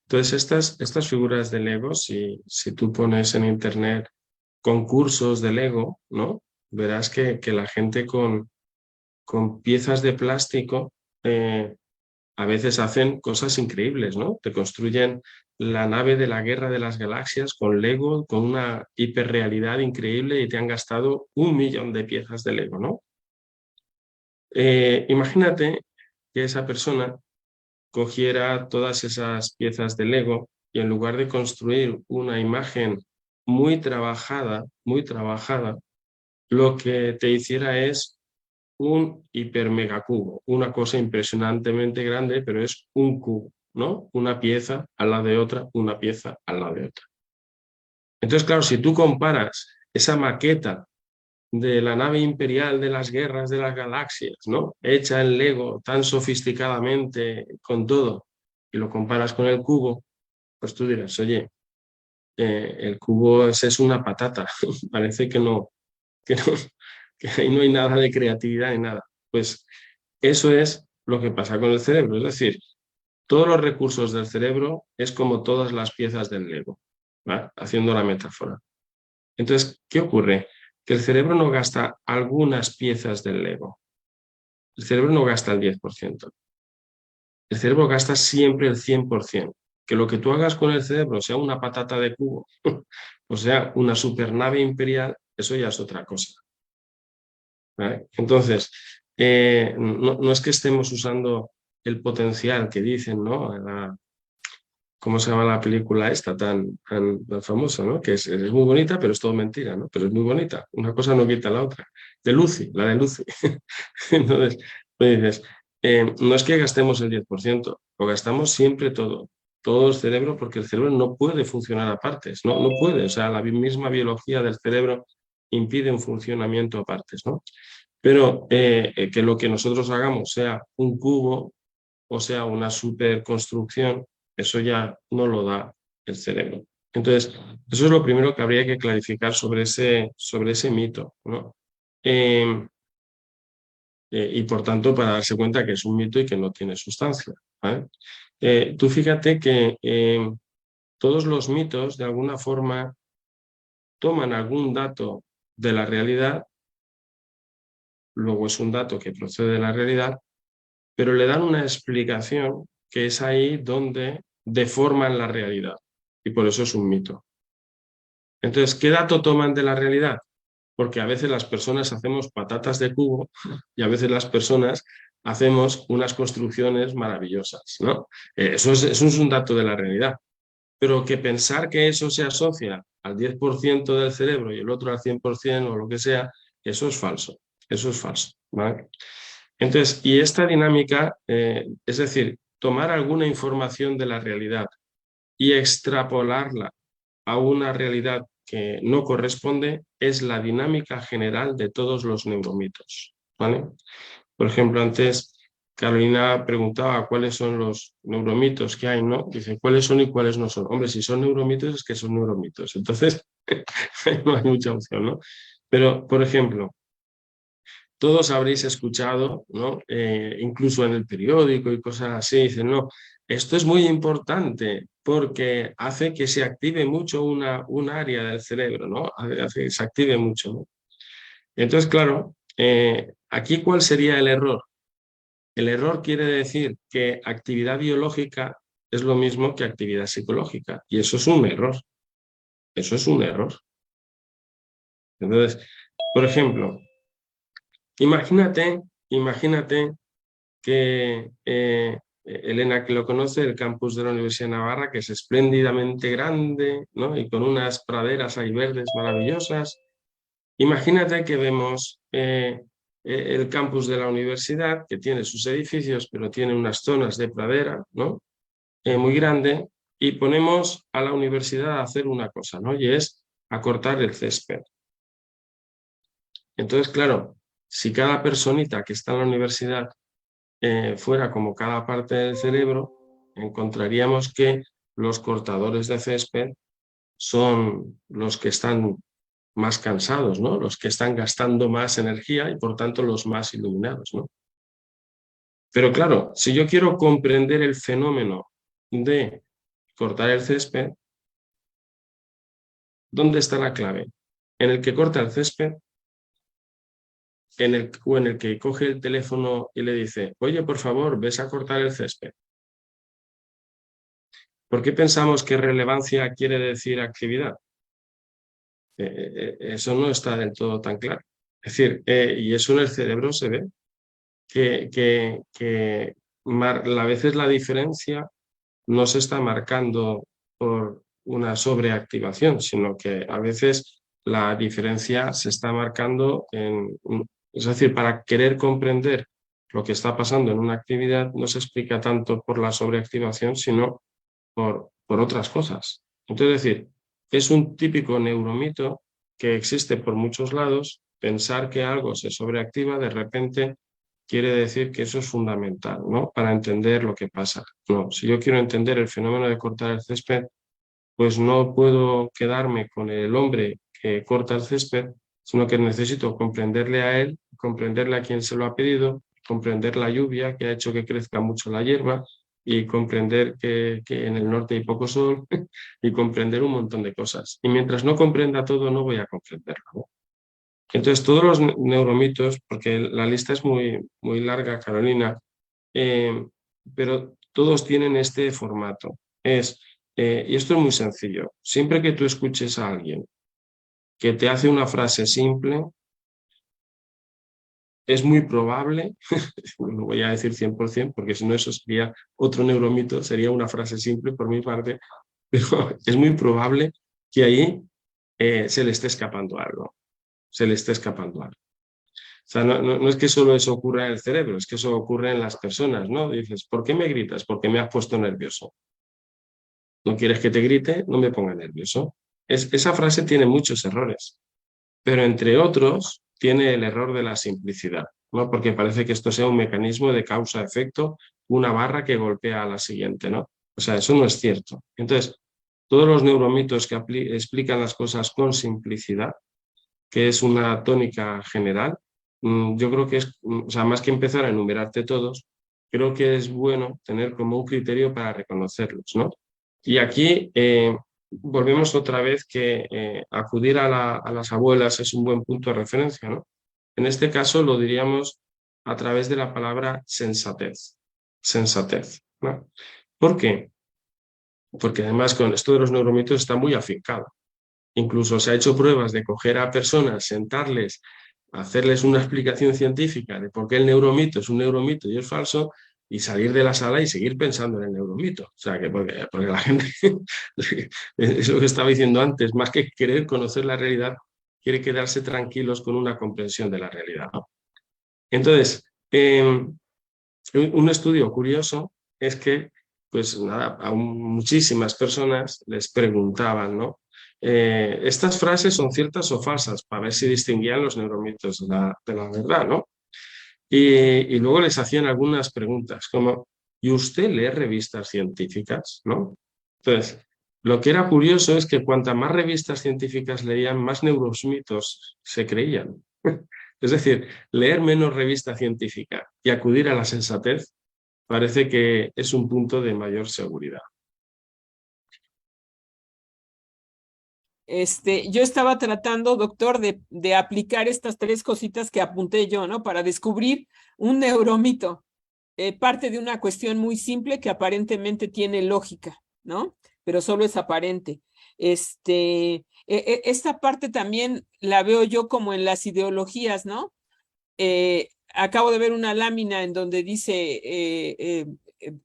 Entonces, estas figuras de Lego, si tú pones en internet concursos de Lego, ¿no? Verás que la gente con piezas de plástico a veces hacen cosas increíbles, ¿no? Te construyen la nave de la Guerra de las Galaxias con Lego, con una hiperrealidad increíble y te han gastado 1.000.000 de piezas de Lego, ¿no? Imagínate que esa persona cogiera todas esas piezas de Lego y en lugar de construir una imagen muy trabajada, lo que te hiciera es un hiper mega cubo, una cosa impresionantemente grande, pero es un cubo, ¿no? Una pieza al lado de otra, una pieza al lado de otra. Entonces, claro, si tú comparas esa maqueta de la nave imperial de las guerras de las galaxias, ¿no? Hecha en Lego tan sofisticadamente con todo, y lo comparas con el cubo, pues tú dirás, oye, el cubo es una patata, parece que no, que ahí no hay nada de creatividad ni nada. Pues eso es lo que pasa con el cerebro, es decir, todos los recursos del cerebro es como todas las piezas del Lego, ¿vale? Haciendo la metáfora. Entonces, ¿qué ocurre? Que el cerebro no gasta algunas piezas del Lego. El cerebro no gasta el 10%. El cerebro gasta siempre el 100%. Que lo que tú hagas con el cerebro sea una patata de cubo, o sea, una supernave imperial, eso ya es otra cosa. ¿Vale? Entonces, no es que estemos usando el potencial que dicen, ¿no? ¿Cómo se llama la película esta tan famosa, ¿no? Que es muy bonita, pero es todo mentira, ¿no? Pero es muy bonita. Una cosa no quita la otra. De Lucy, la de Lucy. Entonces, pues dices, no es que gastemos el 10%, lo gastamos siempre todo el cerebro, porque el cerebro no puede funcionar a partes, no puede. O sea, la misma biología del cerebro impide un funcionamiento a partes, ¿no? Pero que lo que nosotros hagamos sea un cubo o sea una superconstrucción, eso ya no lo da el cerebro. Entonces, eso es lo primero que habría que clarificar sobre ese mito, ¿no? Y por tanto, para darse cuenta que es un mito y que no tiene sustancia, ¿vale? Tú fíjate que todos los mitos, de alguna forma, toman algún dato de la realidad luego es un dato que procede de la realidad, pero le dan una explicación que es ahí donde deforman la realidad, y por eso es un mito. Entonces, ¿qué dato toman de la realidad? Porque a veces las personas hacemos patatas de cubo y a veces las personas hacemos unas construcciones maravillosas, ¿no? Eso es un dato de la realidad. Pero que pensar que eso se asocia al 10% del cerebro y el otro al 100% o lo que sea, eso es falso. Eso es falso, ¿vale? Entonces, y esta dinámica, es decir, tomar alguna información de la realidad y extrapolarla a una realidad que no corresponde, es la dinámica general de todos los neuromitos, ¿vale? Por ejemplo, antes Carolina preguntaba cuáles son los neuromitos que hay, ¿no? Dice, ¿cuáles son y cuáles no son? Hombre, si son neuromitos es que son neuromitos. Entonces, no hay mucha opción, ¿no? Pero, por ejemplo, todos habréis escuchado, ¿no? Incluso en el periódico y cosas así, dicen, no, esto es muy importante porque hace que se active mucho un área del cerebro, ¿no? Hace que se active mucho, ¿no? Entonces, claro, aquí ¿cuál sería el error? El error quiere decir que actividad biológica es lo mismo que actividad psicológica, y eso es un error. Eso es un error. Entonces, por ejemplo, imagínate que Elena, que lo conoce, el campus de la Universidad de Navarra, que es espléndidamente grande, ¿no? Y con unas praderas ahí verdes maravillosas. Imagínate que vemos el campus de la universidad, que tiene sus edificios, pero tiene unas zonas de pradera, ¿no? Muy grande, y ponemos a la universidad a hacer una cosa, ¿no? Y es a cortar el césped. Entonces, claro, si cada personita que está en la universidad fuera como cada parte del cerebro, encontraríamos que los cortadores de césped son los que están más cansados, ¿no? Los que están gastando más energía y por tanto los más iluminados, ¿no? Pero claro, si yo quiero comprender el fenómeno de cortar el césped, ¿dónde está la clave? ¿En el que corta el césped? ¿O en el que coge el teléfono y le dice, oye, por favor, ves a cortar el césped? ¿Por qué pensamos que relevancia quiere decir actividad? Eso no está del todo tan claro. Es decir, y eso en el cerebro se ve, que a veces la diferencia no se está marcando por una sobreactivación, sino que a veces la diferencia se está marcando es decir, para querer comprender lo que está pasando en una actividad no se explica tanto por la sobreactivación, sino por otras cosas. Entonces, es decir, es un típico neuromito que existe por muchos lados. Pensar que algo se sobreactiva de repente quiere decir que eso es fundamental, ¿no? Para entender lo que pasa. No, si yo quiero entender el fenómeno de cortar el césped, pues no puedo quedarme con el hombre que corta el césped, sino que necesito comprenderle a él, comprenderle a quien se lo ha pedido, comprender la lluvia que ha hecho que crezca mucho la hierba y comprender que en el norte hay poco sol y comprender un montón de cosas. Y mientras no comprenda todo, no voy a comprenderlo, ¿no? Entonces, todos los neuromitos, porque la lista es muy, muy larga, Carolina, pero todos tienen este formato. Y esto es muy sencillo. Siempre que tú escuches a alguien que te hace una frase simple, es muy probable, no voy a decir 100%, porque si no eso sería otro neuromito, sería una frase simple por mi parte, pero es muy probable que ahí se le esté escapando algo. Se le esté escapando algo. O sea, no es que solo eso ocurra en el cerebro, es que eso ocurre en las personas, ¿no? Dices, ¿por qué me gritas? Porque me has puesto nervioso. ¿No quieres que te grite? No me ponga nervioso. Esa frase tiene muchos errores, pero entre otros tiene el error de la simplicidad, ¿no? Porque parece que esto sea un mecanismo de causa-efecto, una barra que golpea a la siguiente, ¿no? O sea, eso no es cierto. Entonces, todos los neuromitos que explican las cosas con simplicidad, que es una tónica general, yo creo que es, o sea, más que empezar a enumerarte todos, creo que es bueno tener como un criterio para reconocerlos, ¿no? Y aquí volvemos otra vez que acudir a las abuelas es un buen punto de referencia, ¿no? En este caso lo diríamos a través de la palabra sensatez. Sensatez, ¿no? ¿Por qué? Porque además con esto de los neuromitos está muy afincado. Incluso se ha hecho pruebas de coger a personas, sentarles, hacerles una explicación científica de por qué el neuromito es un neuromito y es falso, y salir de la sala y seguir pensando en el neuromito. O sea, que porque la gente, es lo que estaba diciendo antes, más que querer conocer la realidad, quiere quedarse tranquilos con una comprensión de la realidad, ¿no? Entonces, un estudio curioso es que, pues nada, a muchísimas personas les preguntaban, ¿no? Estas frases son ciertas o falsas, para ver si distinguían los neuromitos de la verdad, ¿no? Y luego les hacían algunas preguntas, como, ¿y usted lee revistas científicas? ¿No? Entonces, lo que era curioso es que cuantas más revistas científicas leían, más neuromitos se creían. Es decir, leer menos revista científica y acudir a la sensatez parece que es un punto de mayor seguridad. Yo estaba tratando, doctor, de aplicar estas 3 cositas que apunté yo, ¿no? Para descubrir un neuromito. Parte de una cuestión muy simple que aparentemente tiene lógica, ¿no? Pero solo es aparente. Esta parte también la veo yo como en las ideologías, ¿no? Acabo de ver una lámina en donde dice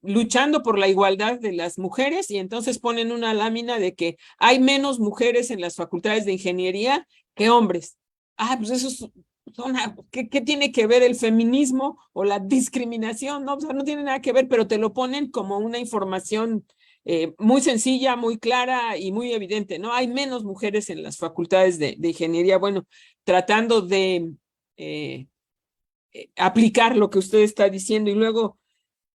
luchando por la igualdad de las mujeres, y entonces ponen una lámina de que hay menos mujeres en las facultades de ingeniería que hombres. Pues eso es ¿qué tiene que ver el feminismo o la discriminación? No, o sea, no tiene nada que ver, pero te lo ponen como una información muy sencilla, muy clara y muy evidente, ¿no? Hay menos mujeres en las facultades de ingeniería. Bueno, tratando de aplicar lo que usted está diciendo, y luego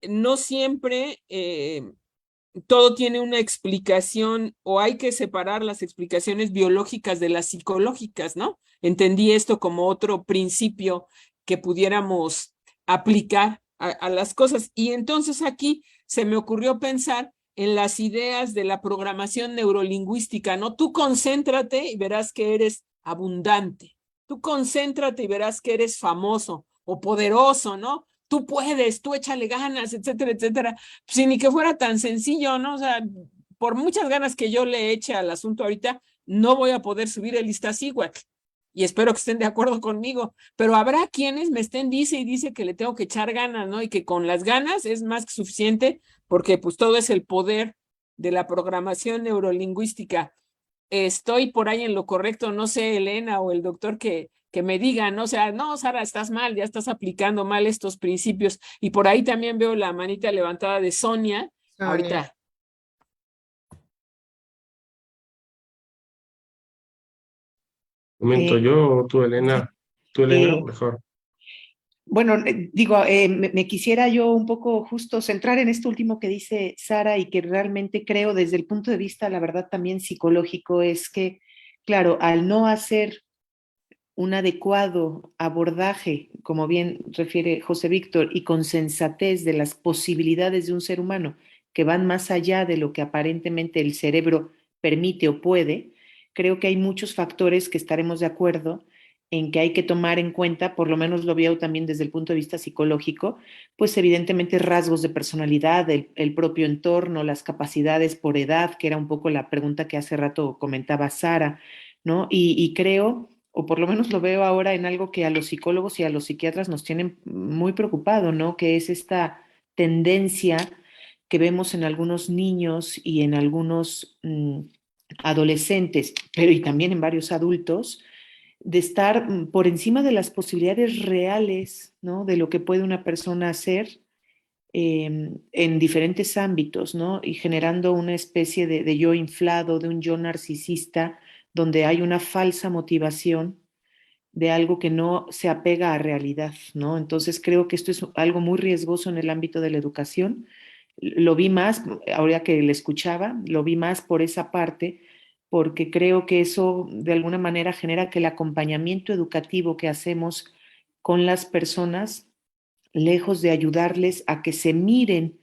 no siempre todo tiene una explicación, o hay que separar las explicaciones biológicas de las psicológicas, ¿no? Entendí esto como otro principio que pudiéramos aplicar a las cosas. Y entonces aquí se me ocurrió pensar en las ideas de la programación neurolingüística, ¿no? Tú concéntrate y verás que eres abundante. Tú concéntrate y verás que eres famoso o poderoso, ¿no? Tú puedes, tú échale ganas, etcétera, etcétera. Pues, ni que fuera tan sencillo, ¿no? O sea, por muchas ganas que yo le eche al asunto ahorita, no voy a poder subir el Iztaccíhuatl. Y espero que estén de acuerdo conmigo, pero habrá quienes me estén dice y dice que le tengo que echar ganas, ¿no? Y que con las ganas es más que suficiente, porque pues todo es el poder de la programación neurolingüística. Estoy por ahí en lo correcto, no sé, Elena o el doctor que me digan, ¿no? O sea, no, Sara, estás mal, ya estás aplicando mal estos principios. Y por ahí también veo la manita levantada de Sonia. Ahorita. ¿Comento yo o tú, Elena? Tú, Elena, mejor. Bueno, digo, me quisiera yo un poco justo centrar en esto último que dice Sara, y que realmente creo desde el punto de vista, la verdad, también psicológico, es que, claro, al no hacer un adecuado abordaje, como bien refiere José Víctor, y con sensatez de las posibilidades de un ser humano que van más allá de lo que aparentemente el cerebro permite o puede, creo que hay muchos factores que estaremos de acuerdo en que hay que tomar en cuenta, por lo menos lo veo también desde el punto de vista psicológico, pues evidentemente rasgos de personalidad, el propio entorno, las capacidades por edad, que era un poco la pregunta que hace rato comentaba Sara, ¿no? Y creo, o por lo menos lo veo ahora en algo que a los psicólogos y a los psiquiatras nos tienen muy preocupado, ¿no? Que es esta tendencia que vemos en algunos niños y en algunos adolescentes, pero y también en varios adultos, de estar por encima de las posibilidades reales, ¿no? De lo que puede una persona hacer en diferentes ámbitos, ¿no? Y generando una especie de yo inflado, de un yo narcisista, donde hay una falsa motivación de algo que no se apega a realidad, ¿no? Entonces creo que esto es algo muy riesgoso en el ámbito de la educación. Lo vi más, ahora que le escuchaba, lo vi más por esa parte, porque creo que eso de alguna manera genera que el acompañamiento educativo que hacemos con las personas, lejos de ayudarles a que se miren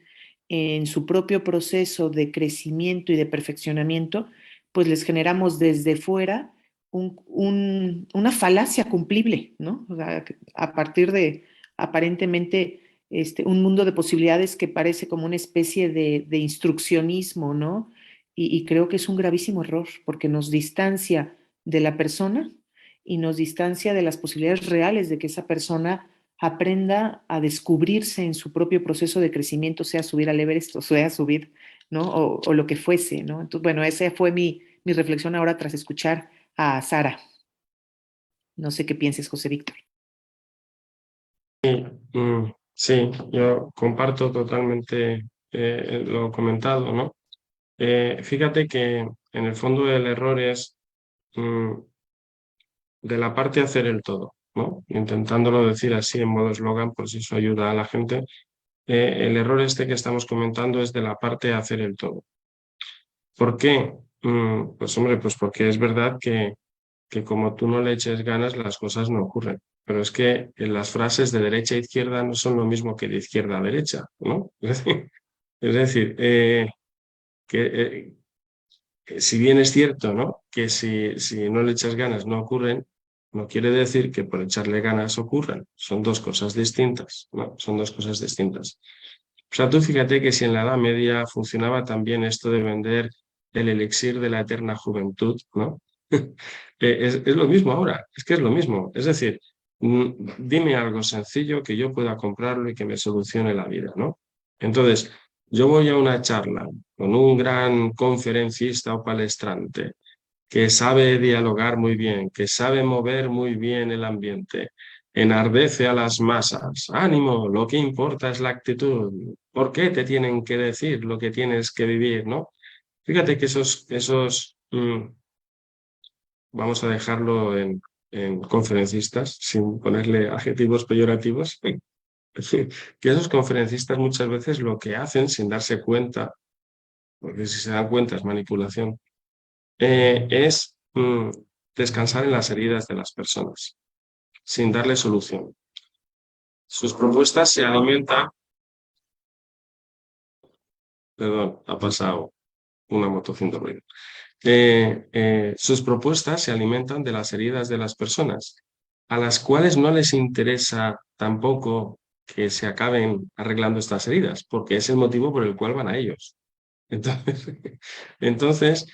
en su propio proceso de crecimiento y de perfeccionamiento, pues les generamos desde fuera una falacia cumplible, ¿no? O sea, a partir de aparentemente un mundo de posibilidades que parece como una especie de instruccionismo, ¿no? Y creo que es un gravísimo error porque nos distancia de la persona y nos distancia de las posibilidades reales de que esa persona aprenda a descubrirse en su propio proceso de crecimiento, sea subir al Everest o sea subir, ¿no? O lo que fuese, ¿no? Entonces, bueno, esa fue mi reflexión ahora tras escuchar a Sara. No sé qué pienses, José Víctor. Sí, yo comparto totalmente lo comentado, ¿no? Fíjate que en el fondo el error es de la parte hacer el todo, ¿no? Intentándolo decir así en modo eslogan, por si eso ayuda a la gente. El error este que estamos comentando es de la parte hacer el todo. ¿Por qué? Pues hombre, pues porque es verdad que como tú no le eches ganas, las cosas no ocurren. Pero es que las frases de derecha a izquierda no son lo mismo que de izquierda a derecha, ¿no? Es decir, que si bien es cierto, ¿no? Que si no le echas ganas no ocurren, no quiere decir que por echarle ganas ocurran. Son dos cosas distintas, ¿no? Son dos cosas distintas. O sea, tú fíjate que si en la Edad Media funcionaba también esto de vender el elixir de la eterna juventud, ¿no? Es lo mismo ahora, es que es lo mismo. Es decir, dime algo sencillo que yo pueda comprarlo y que me solucione la vida, ¿no? Entonces, yo voy a una charla con un gran conferencista o palestrante que sabe dialogar muy bien, que sabe mover muy bien el ambiente, enardece a las masas. Ánimo, lo que importa es la actitud. ¿Por qué te tienen que decir lo que tienes que vivir, no? Fíjate que vamos a dejarlo en conferencistas, sin ponerle adjetivos peyorativos, que esos conferencistas muchas veces lo que hacen sin darse cuenta, porque si se dan cuenta es manipulación, es descansar en las heridas de las personas, sin darle solución. Sus propuestas se alimentan... Perdón, ha pasado una moto haciendo ruido. Sus propuestas se alimentan de las heridas de las personas, a las cuales no les interesa tampoco que se acaben arreglando estas heridas, porque es el motivo por el cual van a ellos. Entonces,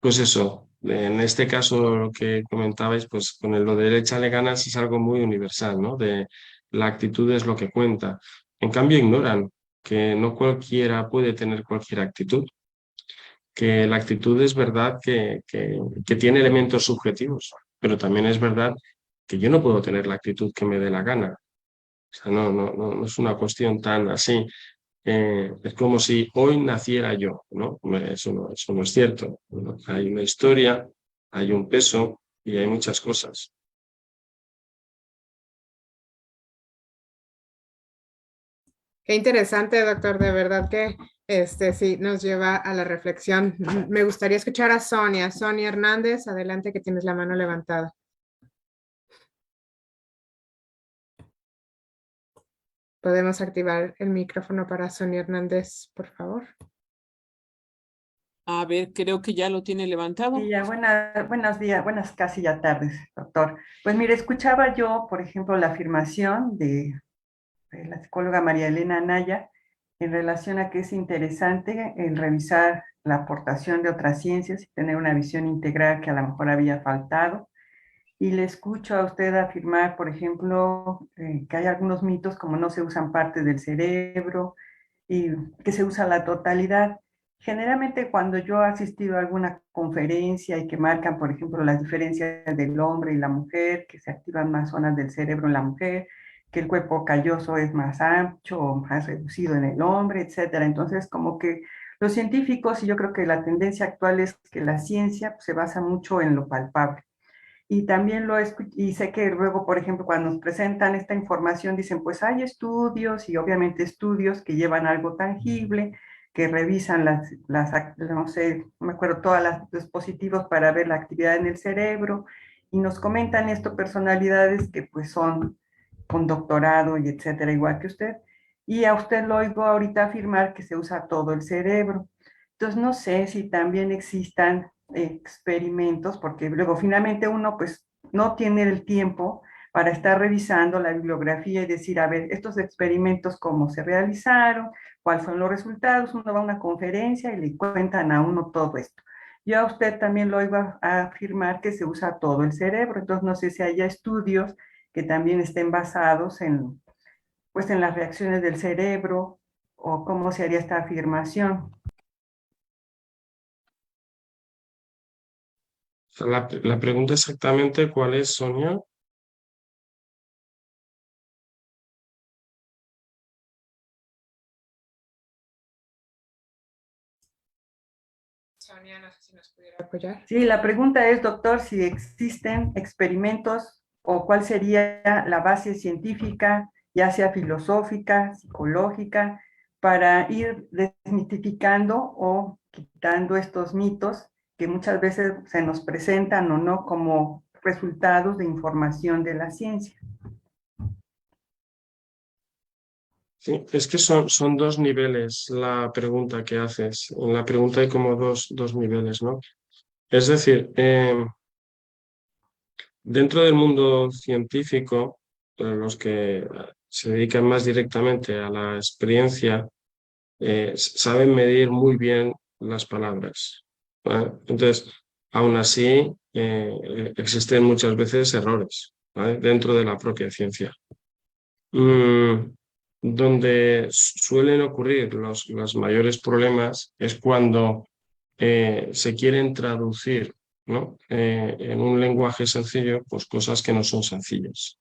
pues eso, en este caso lo que comentabais, pues con lo de échale ganas es algo muy universal, ¿no? De la actitud es lo que cuenta. En cambio, ignoran que no cualquiera puede tener cualquier actitud, que la actitud es verdad que tiene elementos subjetivos, pero también es verdad que yo no puedo tener la actitud que me dé la gana. O sea, no es una cuestión tan así. Es como si hoy naciera yo, ¿no? Eso no es cierto, ¿no? Hay una historia, hay un peso y hay muchas cosas. Qué interesante, doctor, de verdad que sí nos lleva a la reflexión. Me gustaría escuchar a Sonia. Sonia Hernández, adelante que tienes la mano levantada. ¿Podemos activar el micrófono para Sonia Hernández, por favor? A ver, creo que ya lo tiene levantado. Sí, ya, buenos días, buenas casi ya tardes, doctor. Pues mire, escuchaba yo, por ejemplo, la afirmación de la psicóloga María Elena Anaya en relación a que es interesante el revisar la aportación de otras ciencias y tener una visión integral que a lo mejor había faltado. Y le escucho a usted afirmar, por ejemplo, que hay algunos mitos como no se usan partes del cerebro y que se usa la totalidad. Generalmente cuando yo he asistido a alguna conferencia y que marcan, por ejemplo, las diferencias del hombre y la mujer, que se activan más zonas del cerebro en la mujer, que el cuerpo calloso es más ancho o más reducido en el hombre, etcétera. Entonces, como que los científicos, y yo creo que la tendencia actual es que la ciencia pues, se basa mucho en lo palpable. Y también y sé que luego, por ejemplo, cuando nos presentan esta información, dicen, pues hay estudios y obviamente estudios que llevan algo tangible, que revisan no sé, no me acuerdo, todos los dispositivos para ver la actividad en el cerebro y nos comentan esto personalidades que pues son con doctorado y etcétera, igual que usted. Y a usted lo oigo ahorita afirmar que se usa todo el cerebro. Entonces no sé si también existan experimentos, porque luego finalmente uno pues no tiene el tiempo para estar revisando la bibliografía y decir, a ver, estos experimentos cómo se realizaron, cuáles son los resultados. Uno va a una conferencia y le cuentan a uno todo esto. Yo a usted también lo iba a afirmar que se usa todo el cerebro, entonces no sé si haya estudios que también estén basados en, pues, en las reacciones del cerebro o cómo se haría esta afirmación. La pregunta exactamente cuál es, Sonia. Sonia, no sé si nos pudiera apoyar. Sí, la pregunta es, doctor, si existen experimentos o cuál sería la base científica, ya sea filosófica, psicológica, para ir desmitificando o quitando estos mitos que muchas veces se nos presentan o no como resultados de información de la ciencia. Sí, es que son dos niveles la pregunta que haces. En la pregunta hay como dos niveles, ¿no? Es decir, dentro del mundo científico, los que se dedican más directamente a la experiencia, saben medir muy bien las palabras, ¿vale? Entonces, aún así, existen muchas veces errores, ¿vale? Dentro de la propia ciencia. Donde suelen ocurrir los mayores problemas es cuando se quieren traducir, ¿no? En un lenguaje sencillo, pues cosas que no son sencillas.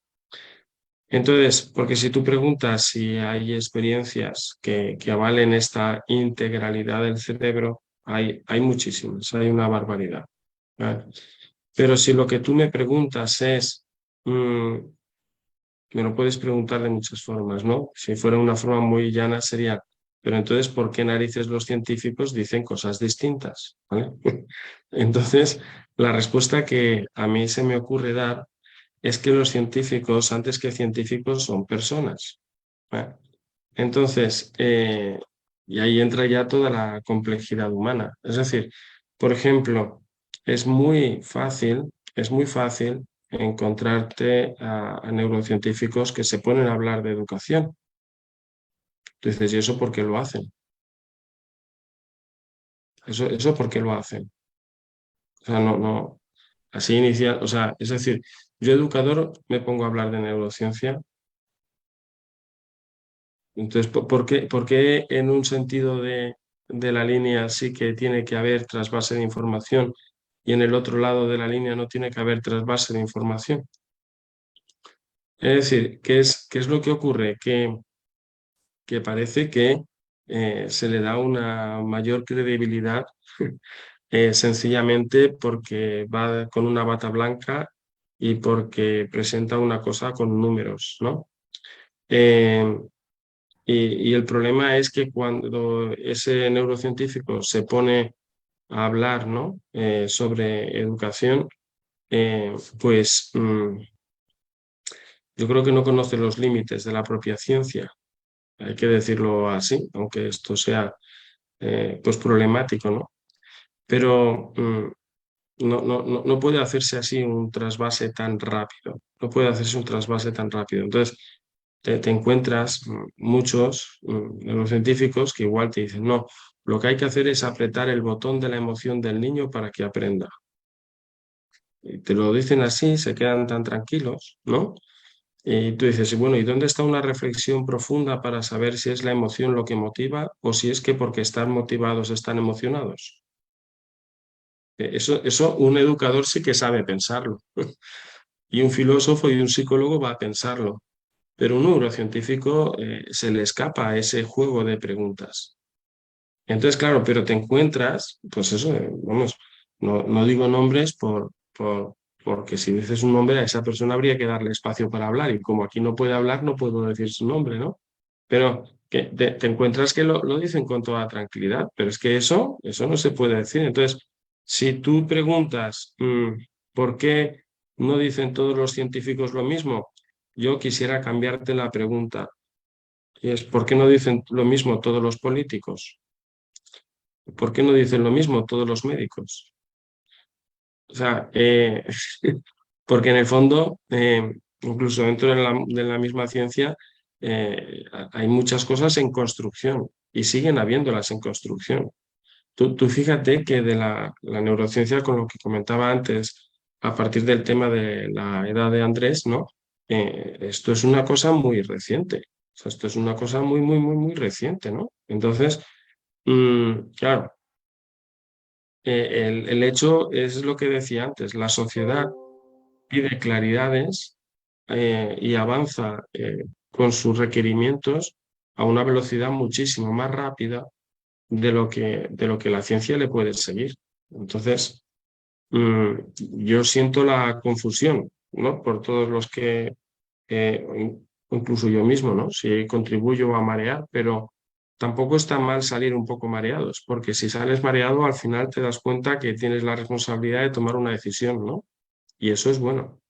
Entonces, porque si tú preguntas si hay experiencias que avalen esta integralidad del cerebro, hay muchísimas, hay una barbaridad, ¿vale? Pero si lo que tú me preguntas es, me lo puedes preguntar de muchas formas, ¿no? Si fuera una forma muy llana sería, pero entonces, ¿por qué narices los científicos dicen cosas distintas? ¿Vale? Entonces, la respuesta que a mí se me ocurre dar es que los científicos, antes que científicos, son personas, ¿vale? Entonces, y ahí entra ya toda la complejidad humana. Es decir, por ejemplo, es muy fácil encontrarte a neurocientíficos que se ponen a hablar de educación. Tú dices, ¿y eso por qué lo hacen? ¿Eso por qué lo hacen? O sea, no, así inicial, o sea, es decir, yo educador me pongo a hablar de neurociencia. Entonces, por qué en un sentido de la línea sí que tiene que haber trasvase de información y en el otro lado de la línea no tiene que haber trasvase de información? Es decir, qué es lo que ocurre? Que parece que se le da una mayor credibilidad sencillamente porque va con una bata blanca y porque presenta una cosa con números, ¿no? Eh, y el problema es que cuando ese neurocientífico se pone a hablar, ¿no? Sobre educación, pues yo creo que no conoce los límites de la propia ciencia. Hay que decirlo así, aunque esto sea pues problemático, ¿no? Pero no puede hacerse así un trasvase tan rápido. No puede hacerse un trasvase tan rápido. Entonces, te encuentras muchos neurocientíficos que igual te dicen, no, lo que hay que hacer es apretar el botón de la emoción del niño para que aprenda. Y te lo dicen así, se quedan tan tranquilos, ¿no? Y tú dices, bueno, ¿y dónde está una reflexión profunda para saber si es la emoción lo que motiva o si es que porque están motivados están emocionados? Eso un educador sí que sabe pensarlo. Y un filósofo y un psicólogo va a pensarlo. Pero un neurocientífico se le escapa a ese juego de preguntas. Entonces, claro, pero te encuentras, pues eso, vamos, no digo nombres porque si dices un nombre a esa persona habría que darle espacio para hablar y como aquí no puede hablar, no puedo decir su nombre, ¿no? Pero que te encuentras que lo dicen con toda tranquilidad, pero es que eso no se puede decir. Entonces, si tú preguntas por qué no dicen todos los científicos lo mismo, yo quisiera cambiarte la pregunta. Y es, ¿por qué no dicen lo mismo todos los políticos? ¿Por qué no dicen lo mismo todos los médicos? O sea, porque en el fondo, incluso dentro de la misma ciencia, hay muchas cosas en construcción y siguen habiéndolas en construcción. Tú fíjate que de la neurociencia, con lo que comentaba antes, a partir del tema de la edad de Andrés, ¿no? Esto es una cosa muy reciente. O sea, esto es una cosa muy, muy, muy, muy reciente, ¿no? Entonces, claro, el hecho es lo que decía antes, la sociedad pide claridades y avanza con sus requerimientos a una velocidad muchísimo más rápida de lo que la ciencia le puede seguir. Entonces, mm, yo siento la confusión, ¿no? Por todos los que, incluso yo mismo, ¿no? Si contribuyo a marear, pero tampoco está mal salir un poco mareados, porque si sales mareado, al final te das cuenta que tienes la responsabilidad de tomar una decisión, ¿no? Y eso es bueno.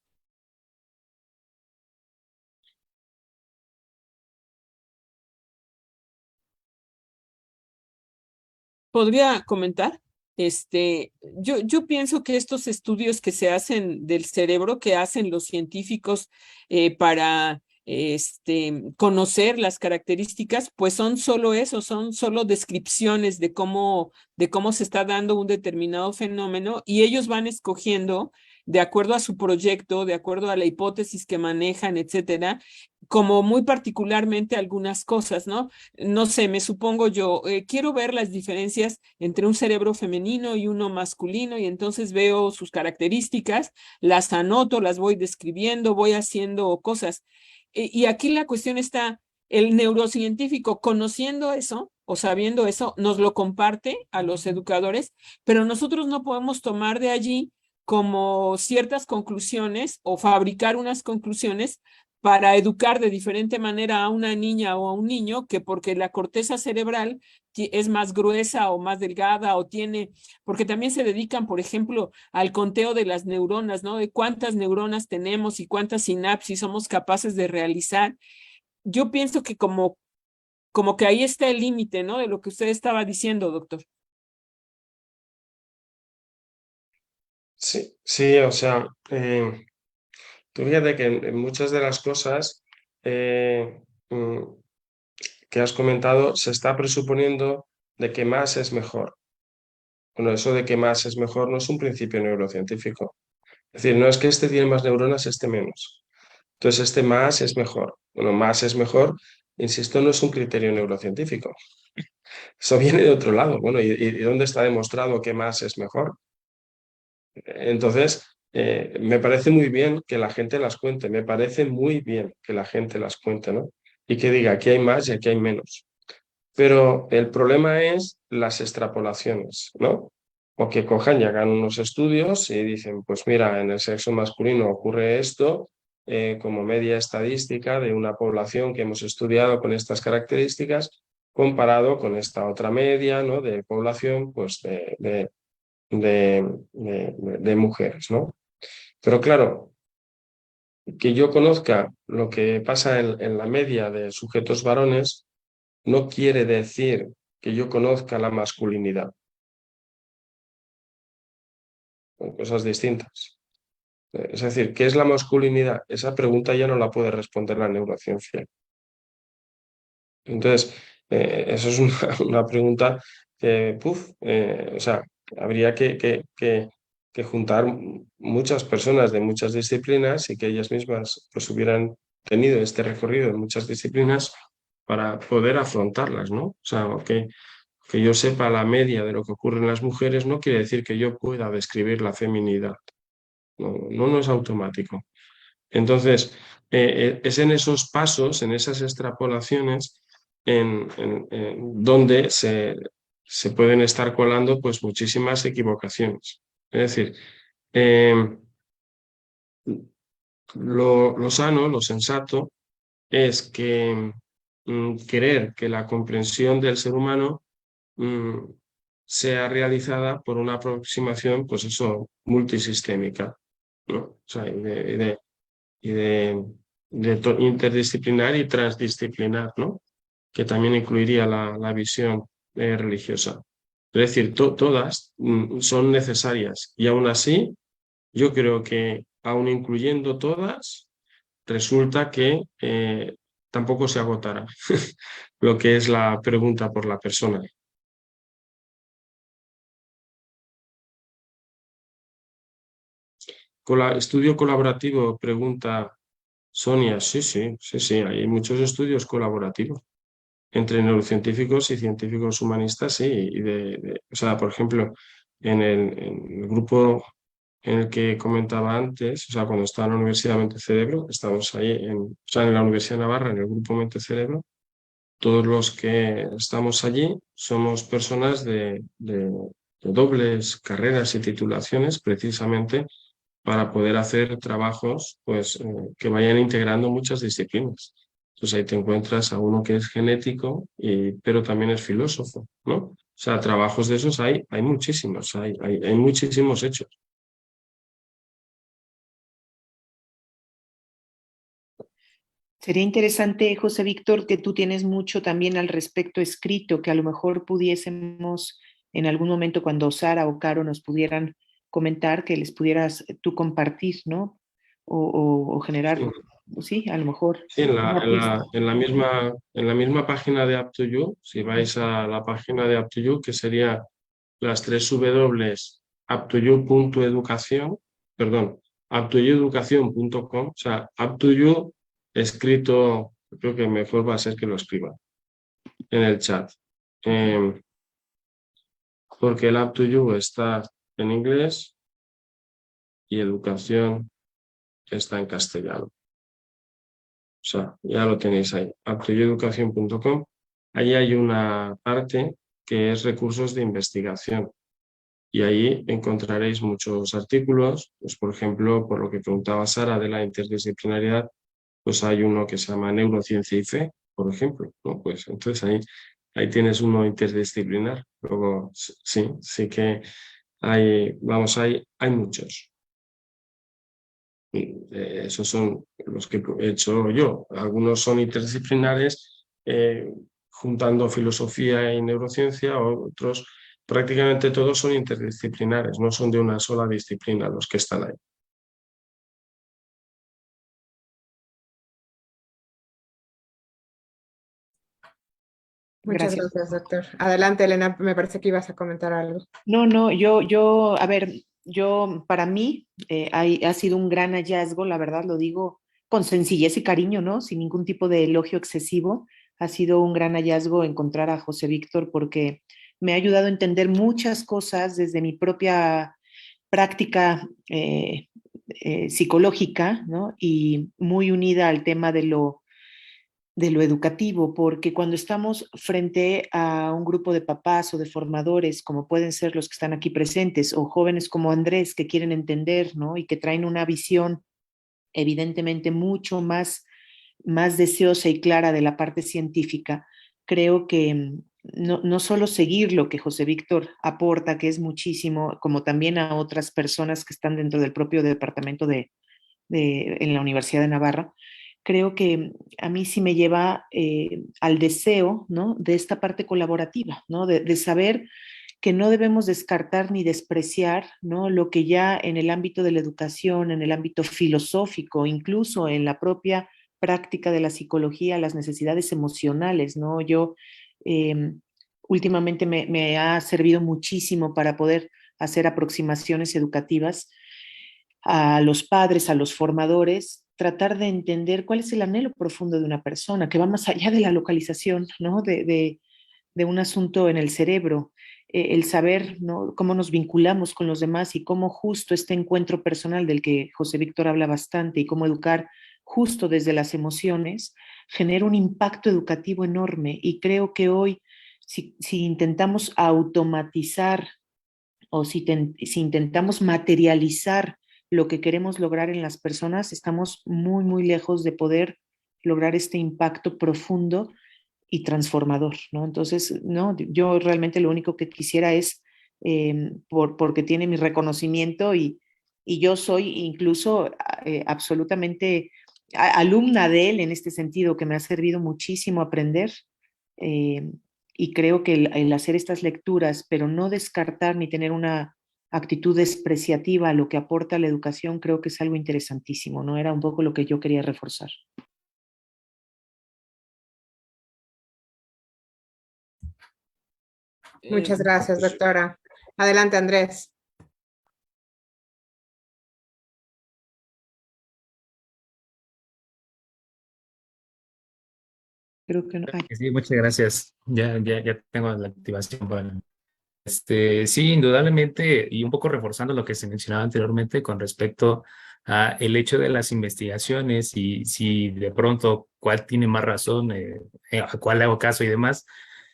¿Podría comentar? Yo pienso que estos estudios que se hacen del cerebro, que hacen los científicos para conocer las características, pues son solo eso, son solo descripciones de cómo se está dando un determinado fenómeno y ellos van escogiendo de acuerdo a su proyecto, de acuerdo a la hipótesis que manejan, etcétera, como muy particularmente algunas cosas, ¿no? No sé, me supongo yo, quiero ver las diferencias entre un cerebro femenino y uno masculino y entonces veo sus características, las anoto, las voy describiendo, voy haciendo cosas. Y aquí la cuestión está, el neurocientífico conociendo eso o sabiendo eso, nos lo comparte a los educadores, pero nosotros no podemos tomar de allí como ciertas conclusiones o fabricar unas conclusiones para educar de diferente manera a una niña o a un niño que porque la corteza cerebral es más gruesa o más delgada o tiene, porque también se dedican, por ejemplo, al conteo de las neuronas, ¿no? De cuántas neuronas tenemos y cuántas sinapsis somos capaces de realizar. Yo pienso que como que ahí está el límite, ¿no? De lo que usted estaba diciendo, doctor. Sí, sí, o sea, tú fíjate que en muchas de las cosas mm, que has comentado se está presuponiendo de que más es mejor. Bueno, eso de que más es mejor no es un principio neurocientífico. Es decir, no es que este tiene más neuronas, este menos. Entonces, este más es mejor. Bueno, más es mejor, insisto, no es un criterio neurocientífico. Eso viene de otro lado. Bueno, y dónde está demostrado que más es mejor? Entonces, me parece muy bien que la gente las cuente, me parece muy bien que la gente las cuente, ¿no? Y que diga, aquí hay más y aquí hay menos. Pero el problema es las extrapolaciones, ¿no? O que cojan y hagan unos estudios y dicen, pues mira, en el sexo masculino ocurre esto, como media estadística de una población que hemos estudiado con estas características, comparado con esta otra media, ¿no? De población, pues de mujeres, ¿no? Pero claro, que yo conozca lo que pasa en la media de sujetos varones no quiere decir que yo conozca la masculinidad. Son cosas distintas. Es decir, ¿qué es la masculinidad? Esa pregunta ya no la puede responder la neurociencia. Entonces, eso es una pregunta que, o sea, habría que juntar muchas personas de muchas disciplinas y que ellas mismas pues hubieran tenido este recorrido en muchas disciplinas para poder afrontarlas, ¿no? O sea, que yo sepa la media de lo que ocurre en las mujeres no quiere decir que yo pueda describir la feminidad. No, no es automático. Entonces, es en esos pasos, en esas extrapolaciones, donde se pueden estar colando pues muchísimas equivocaciones. Es decir, eh, lo sano, lo sensato, es que querer que la comprensión del ser humano mm, sea realizada por una aproximación, pues eso, multisistémica, ¿no? O sea, interdisciplinar y transdisciplinar, ¿no? Que también incluiría la visión religiosa. Es decir, todas son necesarias y aún así yo creo que aun incluyendo todas, resulta que tampoco se agotará lo que es la pregunta por la persona. Estudio colaborativo, pregunta Sonia. Sí, sí, sí, sí, hay muchos estudios colaborativos entre neurocientíficos y científicos humanistas, sí, o sea, por ejemplo, en el grupo en el que comentaba antes, o sea, cuando estaba en la Universidad Mente Cerebro, estamos ahí, o sea, en la Universidad de Navarra, en el grupo Mente Cerebro, todos los que estamos allí somos personas de dobles carreras y titulaciones, precisamente para poder hacer trabajos pues, que vayan integrando muchas disciplinas. Entonces ahí te encuentras a uno que es genético, pero también es filósofo, ¿no? O sea, trabajos de esos hay muchísimos, hay muchísimos hechos. Sería interesante, José Víctor, que tú tienes mucho también al respecto escrito, que a lo mejor pudiésemos en algún momento cuando Sara o Caro nos pudieran comentar, que les pudieras tú compartir, ¿no? O generar, Sí, sí, a lo mejor sí, una pista. en la misma página de Up2You, si vais a la página de Up2You, que sería las 3 W, up2you.educación, perdón, up2youeducación.com, o sea, Up2You escrito, creo que mejor va a ser que lo escriba en el chat, Eh, porque el Up2You está en inglés y educación está en castellano. O sea, ya lo tenéis ahí, up2youeducación.com. Ahí hay una parte que es recursos de investigación. Y ahí encontraréis muchos artículos, pues por ejemplo, por lo que preguntaba Sara de la interdisciplinariedad, pues hay uno que se llama Neurociencia y Fe, por ejemplo, ¿no? Pues entonces ahí tienes uno interdisciplinar. Luego, sí, sí que hay muchos. Esos son los que he hecho yo. Algunos son interdisciplinares, juntando filosofía y neurociencia, otros prácticamente todos son interdisciplinares, no son de una sola disciplina los que están ahí. Muchas Gracias. gracias, doctor. Adelante, Elena, me parece que ibas a comentar algo. No, no, a ver, para mí ha sido un gran hallazgo, la verdad lo digo con sencillez y cariño, ¿no? Sin ningún tipo de elogio excesivo. Ha sido un gran hallazgo encontrar a José Víctor porque me ha ayudado a entender muchas cosas desde mi propia práctica psicológica, ¿no? Y muy unida al tema de lo educativo, porque cuando estamos frente a un grupo de papás o de formadores, como pueden ser los que están aquí presentes, o jóvenes como Andrés que quieren entender, ¿no? Y que traen una visión evidentemente mucho más deseosa y clara de la parte científica, creo que no solo seguir lo que José Víctor aporta, que es muchísimo, como también a otras personas que están dentro del propio departamento en la Universidad de Navarra, creo que a mí sí me lleva al deseo, ¿no? De esta parte colaborativa, ¿no? De saber que no debemos descartar ni despreciar, ¿no? Lo que ya en el ámbito de la educación, en el ámbito filosófico, incluso en la propia práctica de la psicología, las necesidades emocionales, ¿no? Yo últimamente me ha servido muchísimo para poder hacer aproximaciones educativas a los padres, a los formadores, tratar de entender cuál es el anhelo profundo de una persona, que va más allá de la localización, ¿no? De un asunto en el cerebro, el saber, ¿no? Cómo nos vinculamos con los demás y cómo justo este encuentro personal del que José Víctor habla bastante y cómo educar justo desde las emociones genera un impacto educativo enorme. Y creo que hoy, si intentamos automatizar o si intentamos materializar lo que queremos lograr en las personas, estamos muy lejos de poder lograr este impacto profundo y transformador, ¿no? Entonces, no, yo realmente lo único que quisiera es, porque tiene mi reconocimiento y yo soy incluso absolutamente alumna de él en este sentido, que me ha servido muchísimo aprender. Eh, y creo que el hacer estas lecturas, pero no descartar ni tener una actitud despreciativa a lo que aporta la educación, creo que es algo interesantísimo, ¿no? Era un poco lo que yo quería reforzar. Muchas gracias, doctora. Adelante, Andrés. Creo que no. Sí, muchas gracias. Ya tengo la activación para... Sí, indudablemente, y un poco reforzando lo que se mencionaba anteriormente con respecto a el hecho de las investigaciones y si de pronto cuál tiene más razón, a cuál hago caso y demás.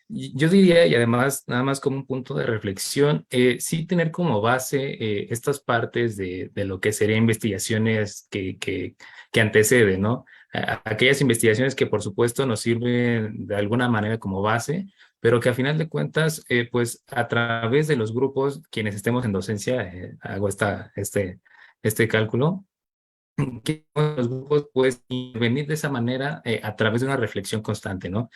Yo diría, y además, nada más como un punto de reflexión, sí tener como base estas partes de lo que serían investigaciones que anteceden, ¿no? Aquellas investigaciones que por supuesto nos sirven de alguna manera como base, pero que a final de cuentas, pues a través de los grupos, quienes estemos en docencia, hago este cálculo, que los grupos pues intervenir de esa manera a través de una reflexión constante, ¿no?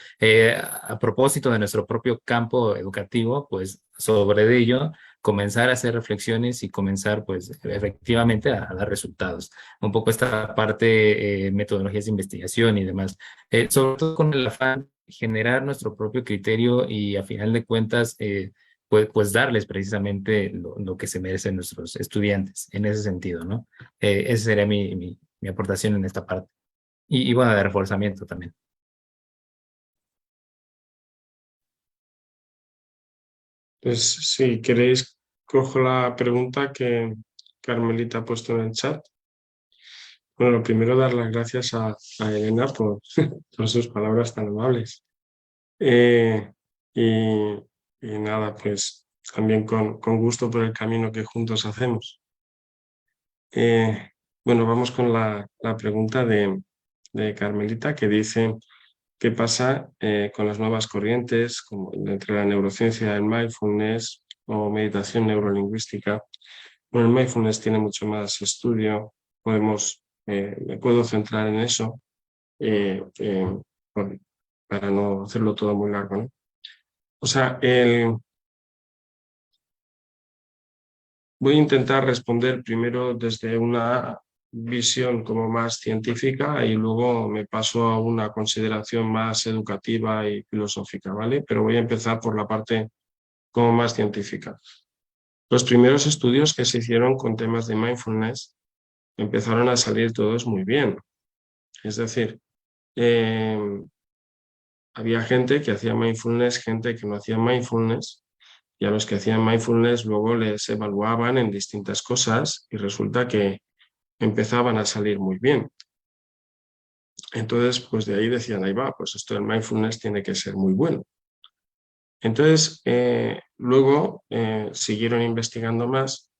A propósito de nuestro propio campo educativo, pues sobre ello comenzar a hacer reflexiones y comenzar pues efectivamente a dar resultados. Un poco esta parte, metodologías de investigación y demás. Sobre todo con el afán de generar nuestro propio criterio y a final de cuentas pues darles precisamente lo que se merecen nuestros estudiantes en ese sentido, ¿no? Esa sería mi aportación en esta parte. Y bueno, de reforzamiento también. Pues si queréis, cojo la pregunta que Carmelita ha puesto en el chat. Bueno, lo primero, dar las gracias a Elena por sus palabras tan amables. Eh, y, y nada, pues también con gusto por el camino que juntos hacemos. Bueno, vamos con la pregunta de Carmelita, que dice: ¿qué pasa con las nuevas corrientes como entre la neurociencia, el mindfulness o meditación neurolingüística? Bueno, el mindfulness tiene mucho más estudio, me puedo centrar en eso bueno, para no hacerlo todo muy largo, ¿no? O sea, voy a intentar responder primero desde una visión como más científica y luego me paso a una consideración más educativa y filosófica, ¿vale? Pero voy a empezar por la parte como más científica. Los primeros estudios que se hicieron con temas de mindfulness empezaron a salir todos muy bien. Es decir, había gente que hacía mindfulness, gente que no hacía mindfulness, y a los que hacían mindfulness luego les evaluaban en distintas cosas y resulta que empezaban a salir muy bien. Entonces, pues de ahí decían, ahí va, pues esto del mindfulness tiene que ser muy bueno. Entonces, luego siguieron investigando más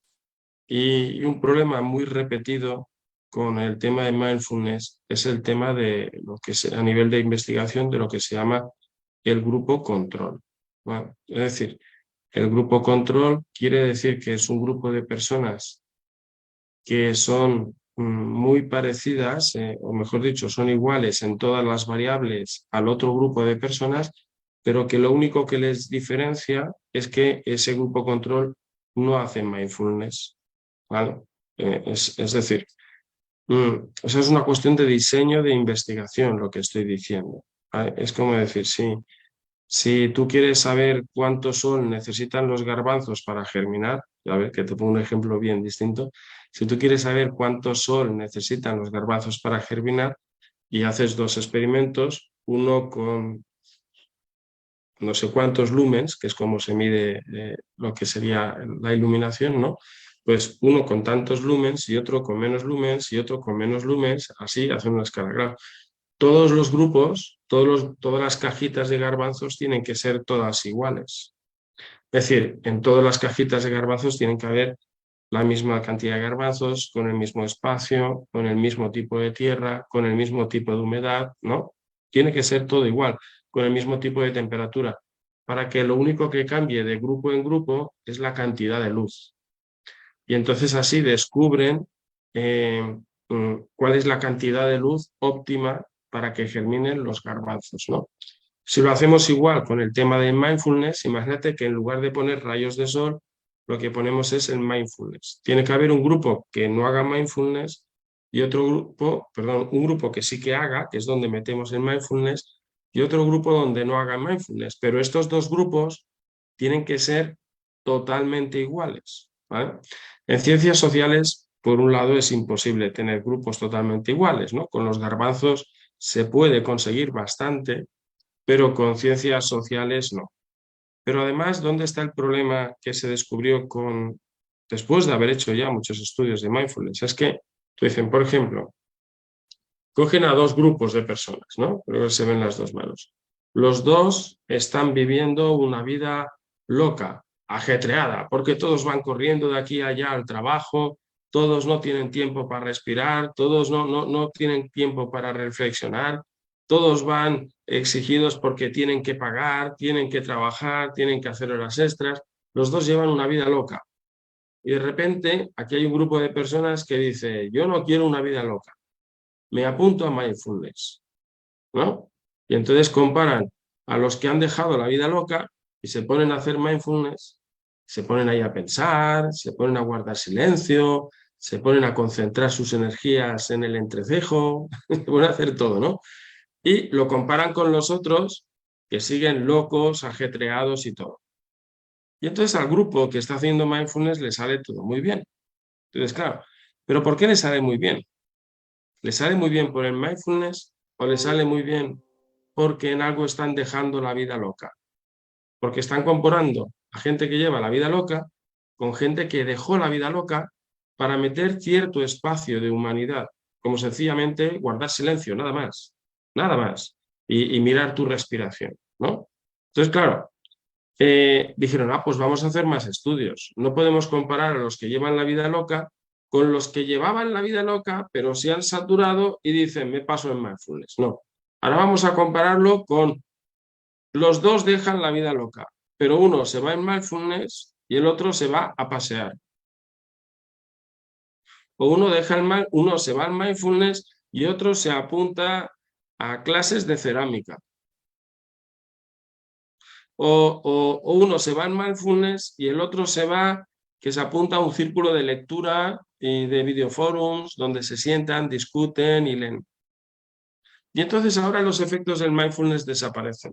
y un problema muy repetido con el tema de mindfulness es el tema de lo que a nivel de investigación de lo que se llama el grupo control. ¿Vale? Es decir, el grupo control quiere decir que es un grupo de personas que son muy parecidas, o mejor dicho, son iguales en todas las variables al otro grupo de personas, pero que lo único que les diferencia es que ese grupo control no hace mindfulness, ¿vale? Es decir, o sea, es una cuestión de diseño de investigación lo que estoy diciendo, ¿vale? Es como decir, si tú quieres saber cuánto sol necesitan los garbanzos para germinar, a ver, que te pongo un ejemplo bien distinto, si tú quieres saber cuánto sol necesitan los garbanzos para germinar y haces dos experimentos, uno con no sé cuántos lumens, que es como se mide lo que sería la iluminación, ¿no? Pues uno con tantos lumens y otro con menos lumens y otro con menos lumens, así hacen una escala. Claro, todos los grupos, todas las cajitas de garbanzos tienen que ser todas iguales. Es decir, en todas las cajitas de garbanzos tienen que haber la misma cantidad de garbanzos, con el mismo espacio, con el mismo tipo de tierra, con el mismo tipo de humedad, ¿no? Tiene que ser todo igual, con el mismo tipo de temperatura, para que lo único que cambie de grupo en grupo es la cantidad de luz. Y entonces así descubren cuál es la cantidad de luz óptima para que germinen los garbanzos, ¿no? Si lo hacemos igual con el tema de mindfulness, imagínate que en lugar de poner rayos de sol, lo que ponemos es el mindfulness. Tiene que haber un grupo que no haga mindfulness y otro grupo, perdón, un grupo que sí que haga, que es donde metemos el mindfulness, y otro grupo donde no haga mindfulness. Pero estos dos grupos tienen que ser totalmente iguales, ¿vale? En ciencias sociales, por un lado, es imposible tener grupos totalmente iguales, ¿no? Con los garbanzos se puede conseguir bastante, pero con ciencias sociales no. Pero además, ¿dónde está el problema que se descubrió después de haber hecho ya muchos estudios de mindfulness? Es que, dicen, por ejemplo, cogen a dos grupos de personas, ¿no? Creo que se ven las dos manos. Los dos están viviendo una vida loca, ajetreada, porque todos van corriendo de aquí a allá al trabajo, todos no tienen tiempo para respirar, todos no tienen tiempo para reflexionar, todos van exigidos porque tienen que pagar, tienen que trabajar, tienen que hacer horas extras. Los dos llevan una vida loca. Y de repente aquí hay un grupo de personas que dice, yo no quiero una vida loca, me apunto a mindfulness, ¿no? Y entonces comparan a los que han dejado la vida loca y se ponen a hacer mindfulness, se ponen ahí a pensar, se ponen a guardar silencio, se ponen a concentrar sus energías en el entrecejo, se ponen a hacer todo, ¿no? Y lo comparan con los otros que siguen locos, ajetreados y todo. Y entonces al grupo que está haciendo mindfulness le sale todo muy bien. Entonces, claro, ¿pero por qué le sale muy bien? ¿Le sale muy bien por el mindfulness o le sale muy bien porque en algo están dejando la vida loca? Porque están comparando a gente que lleva la vida loca con gente que dejó la vida loca para meter cierto espacio de humanidad, como sencillamente guardar silencio, nada más, y mirar tu respiración, ¿no? Entonces, claro, dijeron, pues vamos a hacer más estudios. No podemos comparar a los que llevan la vida loca con los que llevaban la vida loca, pero se han saturado y dicen, me paso en mindfulness. No. Ahora vamos a compararlo con los dos dejan la vida loca, pero uno se va en mindfulness y el otro se va a pasear. O uno se va al mindfulness y otro se apunta a clases de cerámica. O uno se va en mindfulness y el otro que se apunta a un círculo de lectura y de videoforums donde se sientan, discuten y leen. Y entonces ahora los efectos del mindfulness desaparecen.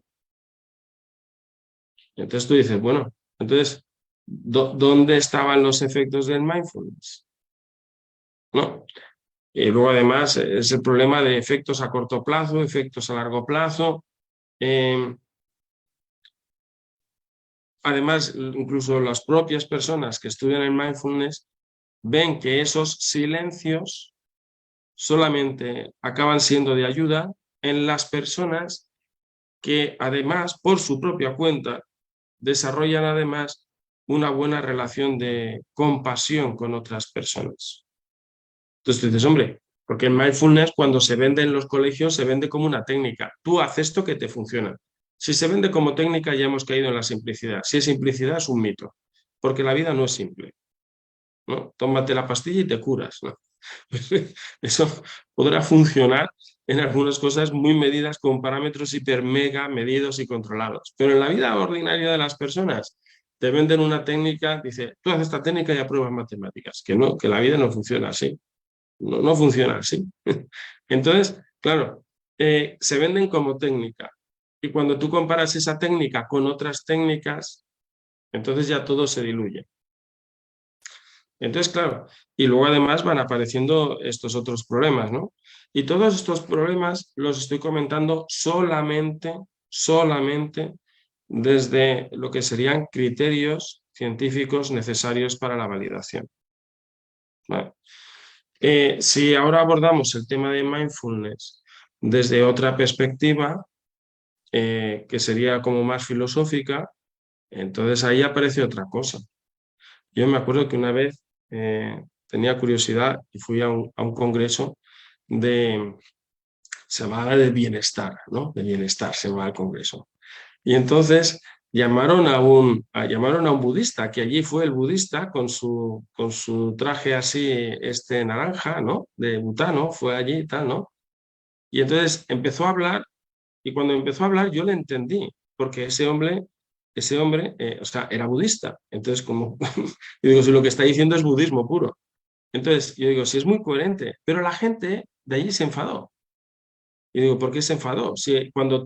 Entonces tú dices, bueno, entonces, ¿dónde estaban los efectos del mindfulness? ¿No? Y luego además es el problema de efectos a corto plazo, efectos a largo plazo. Además, incluso las propias personas que estudian el mindfulness ven que esos silencios solamente acaban siendo de ayuda en las personas que además, por su propia cuenta, desarrollan además una buena relación de compasión con otras personas. Entonces tú dices, hombre, porque el mindfulness cuando se vende en los colegios se vende como una técnica. Tú haces esto que te funciona. Si se vende como técnica ya hemos caído en la simplicidad. Si es simplicidad es un mito, porque la vida no es simple, ¿no? Tómate la pastilla y te curas, ¿no? Eso podrá funcionar en algunas cosas muy medidas con parámetros hiper mega medidos y controlados. Pero en la vida ordinaria de las personas te venden una técnica, dice, tú haces esta técnica y apruebas matemáticas. Que no, que la vida no funciona así. No funciona así. Entonces, claro, se venden como técnica. Y cuando tú comparas esa técnica con otras técnicas, entonces ya todo se diluye. Entonces, claro, y luego además van apareciendo estos otros problemas, ¿no? Y todos estos problemas los estoy comentando solamente desde lo que serían criterios científicos necesarios para la validación. ¿Vale? Si ahora abordamos el tema de mindfulness desde otra perspectiva, que sería como más filosófica, entonces ahí aparece otra cosa. Yo me acuerdo que una vez tenía curiosidad y fui a un congreso se llamaba de bienestar, ¿no? De bienestar se llamaba el congreso. Y entonces llamaron a un budista, que allí fue el budista con su traje así naranja, ¿no? De butano, fue allí y tal, ¿no? Y entonces empezó a hablar y cuando empezó a hablar yo le entendí, porque ese hombre ese hombre, o sea, era budista. Entonces, como, yo digo, si lo que está diciendo es budismo puro. Entonces, yo digo, si es muy coherente, pero la gente de allí se enfadó. Y digo, ¿por qué se enfadó? Si cuando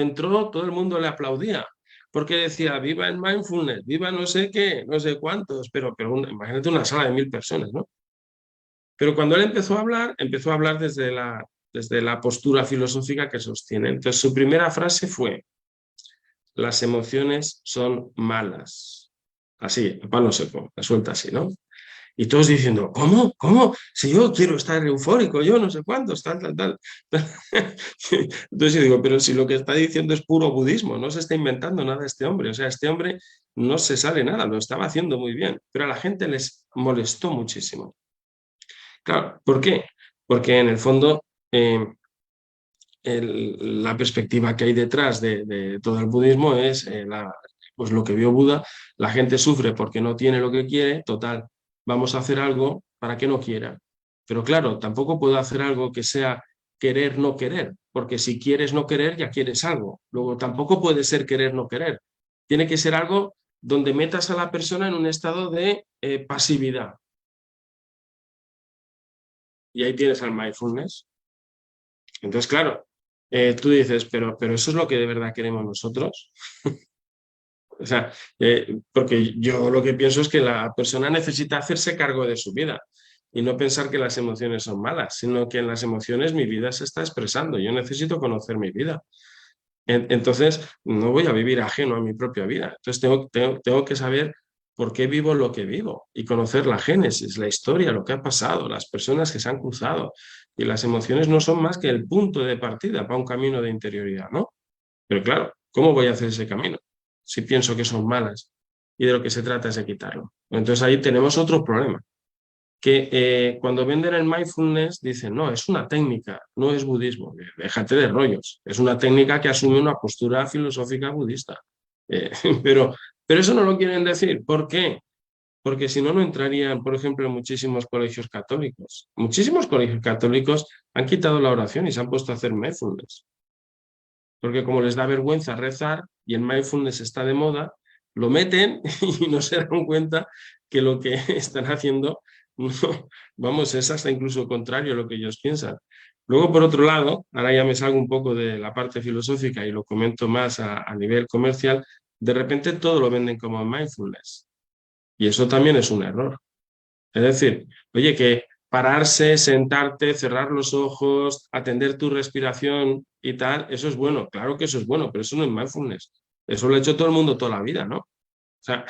entró todo el mundo le aplaudía, porque decía, viva el mindfulness, viva no sé qué, no sé cuántos, pero imagínate una sala de 1000 personas, ¿no? Pero cuando él empezó a hablar desde la postura filosófica que sostiene. Entonces, su primera frase fue, las emociones son malas. Así, a palo seco, la suelta así, ¿no? Y todos diciendo, ¿cómo? ¿Cómo? Si yo quiero estar eufórico, yo no sé cuántos, tal. Entonces yo digo, pero si lo que está diciendo es puro budismo, no se está inventando nada este hombre. O sea, este hombre no se sale nada, lo estaba haciendo muy bien, pero a la gente les molestó muchísimo. Claro, ¿por qué? Porque en el fondo la perspectiva que hay detrás de todo el budismo es pues lo que vio Buda, la gente sufre porque no tiene lo que quiere, total, vamos a hacer algo para que no quiera. Pero claro, tampoco puedo hacer algo que sea querer no querer, porque si quieres no querer ya quieres algo. Luego tampoco puede ser querer no querer. Tiene que ser algo donde metas a la persona en un estado de pasividad. Y ahí tienes al mindfulness. Entonces, claro, tú dices, pero eso es lo que de verdad queremos nosotros. O sea, porque yo lo que pienso es que la persona necesita hacerse cargo de su vida y no pensar que las emociones son malas, sino que en las emociones mi vida se está expresando. Yo necesito conocer mi vida. Entonces, no voy a vivir ajeno a mi propia vida. Entonces, tengo que saber por qué vivo lo que vivo y conocer la génesis, la historia, lo que ha pasado, las personas que se han cruzado. Y las emociones no son más que el punto de partida para un camino de interioridad, ¿no? Pero claro, ¿cómo voy a hacer ese camino si pienso que son malas y de lo que se trata es de quitarlo? Entonces ahí tenemos otro problema, que cuando venden el mindfulness dicen, no, es una técnica, no es budismo, déjate de rollos, es una técnica que asume una postura filosófica budista. Eh, pero, pero eso no lo quieren decir. ¿Por qué? Porque si no, no entrarían, por ejemplo, en muchísimos colegios católicos. Muchísimos colegios católicos han quitado la oración y se han puesto a hacer mindfulness. Porque como les da vergüenza rezar y el mindfulness está de moda, lo meten y no se dan cuenta que lo que están haciendo, no, vamos, es hasta incluso contrario a lo que ellos piensan. Luego, por otro lado, ahora ya me salgo un poco de la parte filosófica y lo comento más a nivel comercial, de repente todo lo venden como mindfulness. Y eso también es un error. Es decir, oye, que pararse, sentarte, cerrar los ojos, atender tu respiración y tal, eso es bueno, claro que eso es bueno, pero eso no es mindfulness. Eso lo ha hecho todo el mundo toda la vida, ¿no? O sea,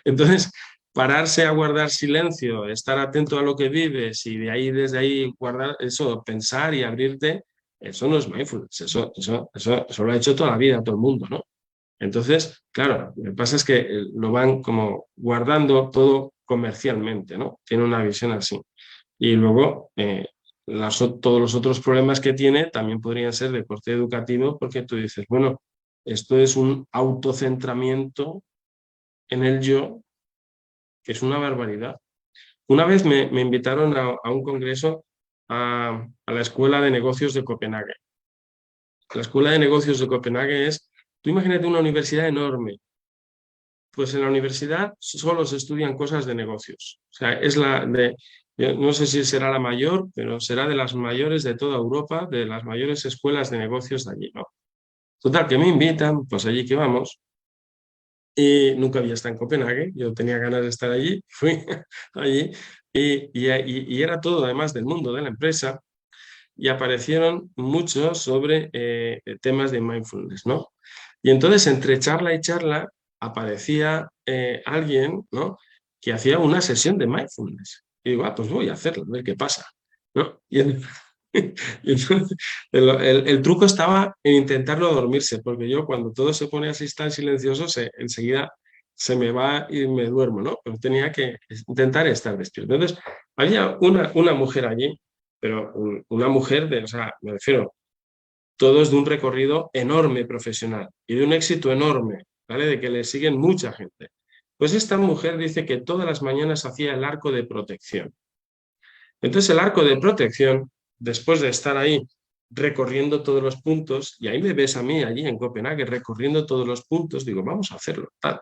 entonces, pararse a guardar silencio, estar atento a lo que vives y de ahí, desde ahí, guardar eso, pensar y abrirte, eso no es mindfulness, eso lo ha hecho toda la vida todo el mundo, ¿no? Entonces, claro, lo que pasa es que lo van como guardando todo comercialmente, ¿no? Tiene una visión así. Y luego, todos los otros problemas que tiene también podrían ser de corte educativo, porque tú dices, bueno, esto es un autocentramiento en el yo, que es una barbaridad. Una vez me invitaron a un congreso a la Escuela de Negocios de Copenhague. La Escuela de Negocios de Copenhague es, tú imagínate una universidad enorme. Pues en la universidad solo se estudian cosas de negocios. O sea, yo no sé si será la mayor, pero será de las mayores de toda Europa, de las mayores escuelas de negocios de allí, ¿no? Total, que me invitan, pues allí que vamos. Y nunca había estado en Copenhague, yo tenía ganas de estar allí, fui allí, y era todo además del mundo de la empresa, y aparecieron muchos sobre temas de mindfulness, ¿no? Y entonces, entre charla y charla, aparecía alguien, ¿no?, que hacía una sesión de mindfulness. Y digo, pues voy a hacerlo, a ver qué pasa, ¿no? Y entonces, el truco estaba en intentarlo dormirse, porque yo cuando todo se pone así tan silencioso, enseguida se me va y me duermo, ¿no? Pero tenía que intentar estar despierto. Entonces, había una mujer allí, pero una mujer o sea, me refiero, todos de un recorrido enorme profesional y de un éxito enorme, ¿vale? De que le siguen mucha gente. Pues esta mujer dice que todas las mañanas hacía el arco de protección. Entonces el arco de protección, después de estar ahí recorriendo todos los puntos, y ahí me ves a mí allí en Copenhague recorriendo todos los puntos, digo, vamos a hacerlo, tal,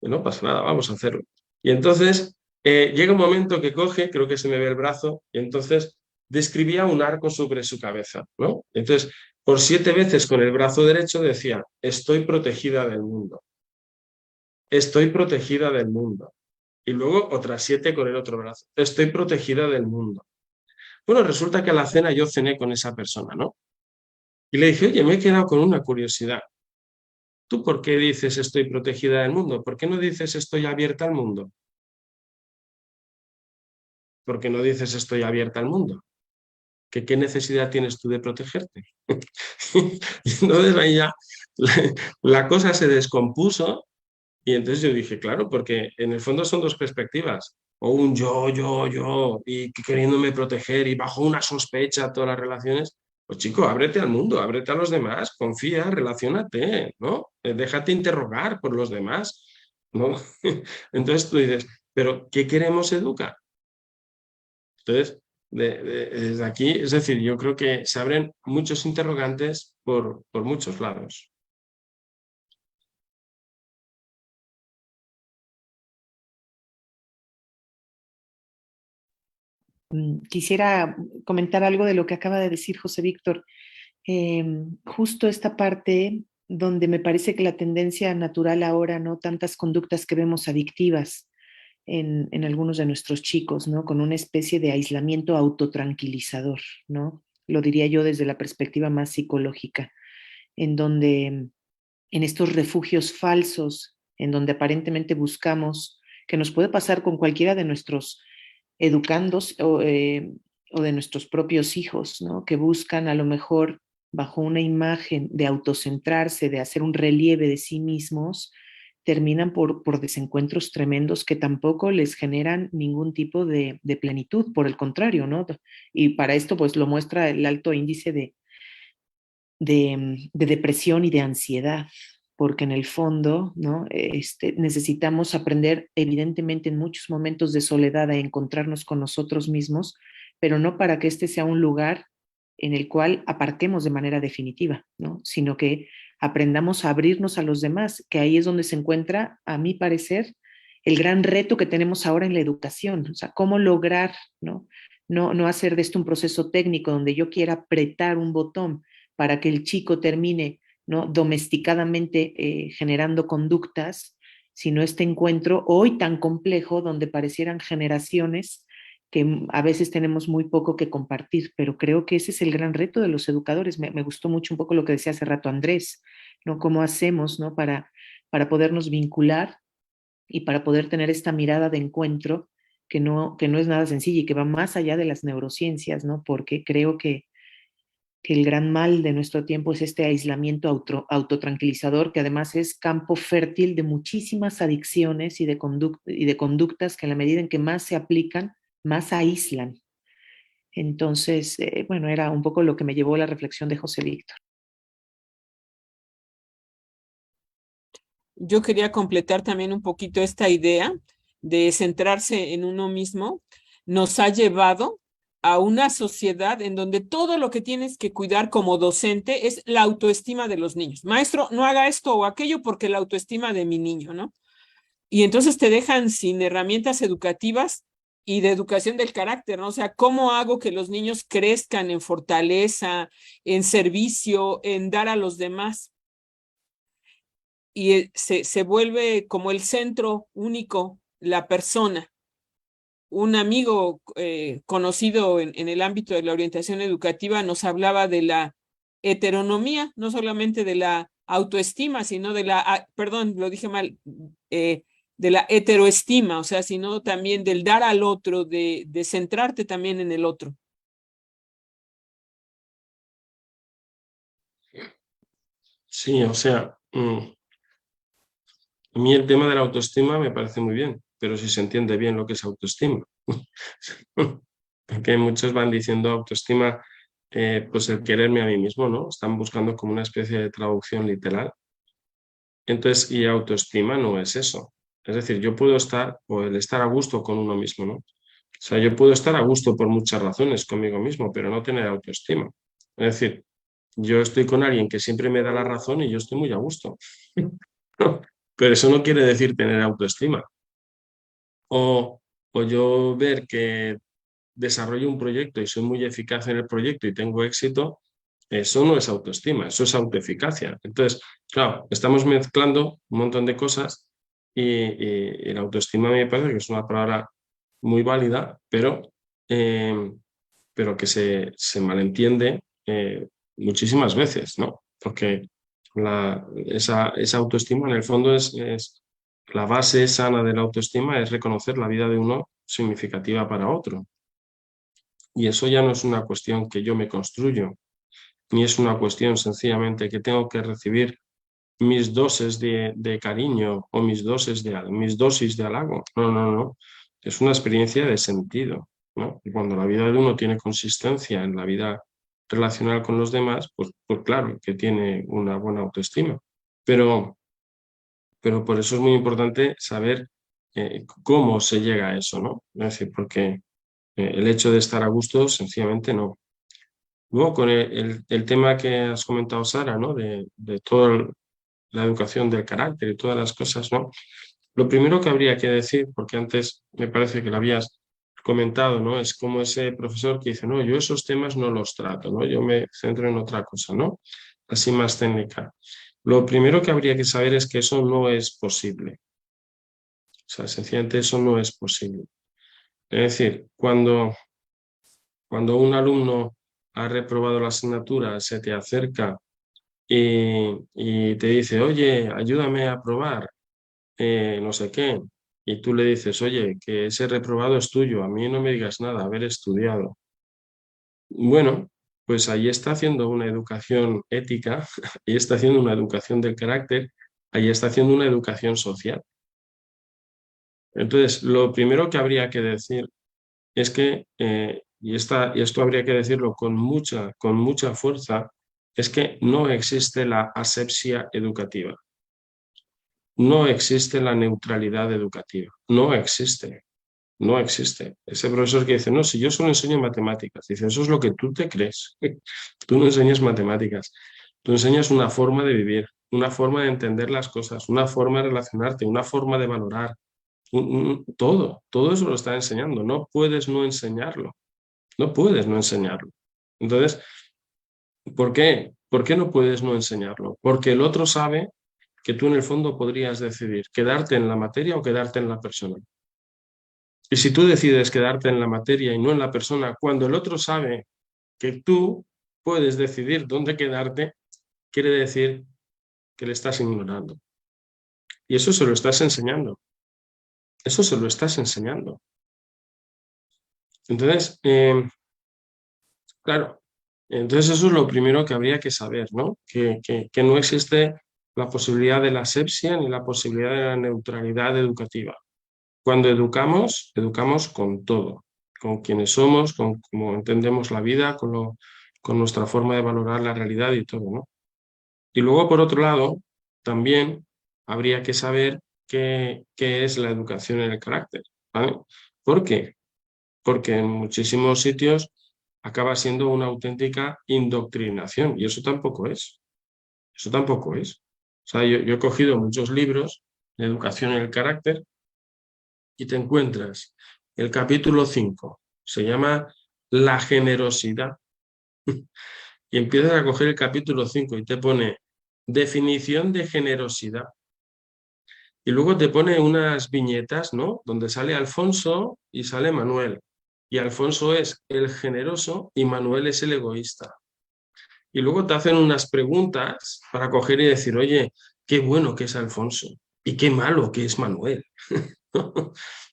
no pasa nada, vamos a hacerlo. Y entonces llega un momento que coge, creo que se me ve el brazo, y entonces describía un arco sobre su cabeza, ¿no? Entonces, por 7 veces con el brazo derecho decía, estoy protegida del mundo, estoy protegida del mundo. Y luego otras 7 con el otro brazo, estoy protegida del mundo. Bueno, resulta que a la cena yo cené con esa persona, ¿no? Y le dije, oye, me he quedado con una curiosidad. ¿Tú por qué dices estoy protegida del mundo? ¿Por qué no dices estoy abierta al mundo? ¿Por qué no dices estoy abierta al mundo? ¿Qué necesidad tienes tú de protegerte? Y entonces ahí ya la cosa se descompuso y entonces yo dije, claro, porque en el fondo son dos perspectivas. O un yo, y queriéndome proteger y bajo una sospecha todas las relaciones. Pues chico, ábrete al mundo, ábrete a los demás, confía, relaciónate, ¿no? Déjate interrogar por los demás, ¿no? Entonces tú dices, ¿pero qué queremos educar? Entonces, desde aquí, es decir, yo creo que se abren muchos interrogantes por muchos lados. Quisiera comentar algo de lo que acaba de decir José Víctor. Justo esta parte donde me parece que la tendencia natural ahora, ¿no? Tantas conductas que vemos adictivas en algunos de nuestros chicos, ¿no? Con una especie de aislamiento autotranquilizador, ¿no? Lo diría yo desde la perspectiva más psicológica, en donde en estos refugios falsos, en donde aparentemente buscamos, que nos puede pasar con cualquiera de nuestros educandos o de nuestros propios hijos, ¿no? Que buscan a lo mejor bajo una imagen de autocentrarse, de hacer un relieve de sí mismos, terminan por desencuentros tremendos que tampoco les generan ningún tipo de plenitud, por el contrario, ¿no? Y para esto pues lo muestra el alto índice de depresión y de ansiedad, porque en el fondo, ¿no? Necesitamos aprender, evidentemente, en muchos momentos de soledad a encontrarnos con nosotros mismos, pero no para que este sea un lugar en el cual aparquemos de manera definitiva, ¿no? Sino que aprendamos a abrirnos a los demás, que ahí es donde se encuentra, a mi parecer, el gran reto que tenemos ahora en la educación, o sea, cómo lograr, ¿no? No hacer de esto un proceso técnico donde yo quiera apretar un botón para que el chico termine, ¿no? Domesticadamente generando conductas, sino este encuentro hoy tan complejo donde parecieran generaciones que a veces tenemos muy poco que compartir, pero creo que ese es el gran reto de los educadores. Me gustó mucho un poco lo que decía hace rato Andrés, ¿no? ¿Cómo hacemos, ¿no? Para podernos vincular y para poder tener esta mirada de encuentro que no es nada sencilla y que va más allá de las neurociencias, ¿no? Porque creo que el gran mal de nuestro tiempo es este aislamiento autotranquilizador, que además es campo fértil de muchísimas adicciones y de conductas que en la medida en que más se aplican, más aíslan. Entonces, bueno, era un poco lo que me llevó a la reflexión de José Víctor. Yo quería completar también un poquito esta idea de centrarse en uno mismo. Nos ha llevado a una sociedad en donde todo lo que tienes que cuidar como docente es la autoestima de los niños. Maestro, no haga esto o aquello porque la autoestima de mi niño, ¿no? Y entonces te dejan sin herramientas educativas y de educación del carácter, ¿no? O sea, ¿cómo hago que los niños crezcan en fortaleza, en servicio, en dar a los demás? Y se vuelve como el centro único, la persona. Un amigo conocido en el ámbito de la orientación educativa nos hablaba de la heteronomía, no solamente de la autoestima, sino de la, perdón, lo dije mal, de la heteroestima, o sea, sino también del dar al otro, de centrarte también en el otro. Sí, o sea, a mí el tema de la autoestima me parece muy bien, pero si se entiende bien lo que es autoestima. Porque muchos van diciendo autoestima, pues el quererme a mí mismo, ¿no? Están buscando como una especie de traducción literal. Entonces, y autoestima no es eso. Es decir, yo puedo estar, o el estar a gusto con uno mismo, ¿no? O sea, yo puedo estar a gusto por muchas razones conmigo mismo, pero no tener autoestima. Es decir, yo estoy con alguien que siempre me da la razón y yo estoy muy a gusto. ¿No? Pero eso no quiere decir tener autoestima. O yo ver que desarrollo un proyecto y soy muy eficaz en el proyecto y tengo éxito, eso no es autoestima, eso es autoeficacia. Entonces, claro, estamos mezclando un montón de cosas y la autoestima me parece que es una palabra muy válida, pero que se malentiende muchísimas veces, ¿no? Porque esa autoestima en el fondo es la base sana de la autoestima, es reconocer la vida de uno significativa para otro. Y eso ya no es una cuestión que yo me construyo, ni es una cuestión sencillamente que tengo que recibir mis dosis de cariño o mis dosis de halago. No, no, no. Es una experiencia de sentido, ¿no? Y cuando la vida de uno tiene consistencia en la vida relacional con los demás, pues claro que tiene una buena autoestima. Pero por eso es muy importante saber cómo se llega a eso, ¿no? Es decir, porque el hecho de estar a gusto, sencillamente no. Luego, con el tema que has comentado, Sara, ¿no? De toda la educación del carácter y todas las cosas, ¿no? Lo primero que habría que decir, porque antes me parece que lo habías comentado, ¿no? Es como ese profesor que dice, no, yo esos temas no los trato, ¿no? Yo me centro en otra cosa, ¿no? Así más técnica. Lo primero que habría que saber es que eso no es posible. O sea, sencillamente eso no es posible. Es decir, cuando un alumno ha reprobado la asignatura, se te acerca y te dice, oye, ayúdame a probar, no sé qué, y tú le dices, oye, que ese reprobado es tuyo, a mí no me digas nada, haber estudiado. Bueno, pues ahí está haciendo una educación ética, ahí está haciendo una educación del carácter, ahí está haciendo una educación social. Entonces, lo primero que habría que decir es que, y esto habría que decirlo con mucha fuerza, es que no existe la asepsia educativa, no existe la neutralidad educativa, no existe, no existe. Ese profesor que dice, no, si yo solo enseño matemáticas, dice, eso es lo que tú te crees, tú no enseñas matemáticas, tú enseñas una forma de vivir, una forma de entender las cosas, una forma de relacionarte, una forma de valorar, todo eso lo está enseñando, no puedes no enseñarlo. No puedes no enseñarlo. Entonces, ¿por qué? ¿Por qué no puedes no enseñarlo? Porque el otro sabe que tú en el fondo podrías decidir quedarte en la materia o quedarte en la persona. Y si tú decides quedarte en la materia y no en la persona, cuando el otro sabe que tú puedes decidir dónde quedarte, quiere decir que le estás ignorando. Y eso se lo estás enseñando. Eso se lo estás enseñando. Entonces, claro, entonces eso es lo primero que habría que saber, ¿no? Que no existe la posibilidad de la asepsia ni la posibilidad de la neutralidad educativa. Cuando educamos, educamos con todo, con quienes somos, con cómo entendemos la vida, con nuestra forma de valorar la realidad y todo, ¿no? Y luego, por otro lado, también habría que saber qué es la educación en el carácter, ¿vale? ¿Por qué? Porque en muchísimos sitios acaba siendo una auténtica indoctrinación y eso tampoco es. Eso tampoco es. O sea, yo he cogido muchos libros de educación en el carácter y te encuentras el capítulo 5, se llama La generosidad. Y empiezas a coger el capítulo 5 y te pone definición de generosidad. Y luego te pone unas viñetas, ¿no? Donde sale Alfonso y sale Manuel. Y Alfonso es el generoso y Manuel es el egoísta. Y luego te hacen unas preguntas para coger y decir, oye, qué bueno que es Alfonso y qué malo que es Manuel.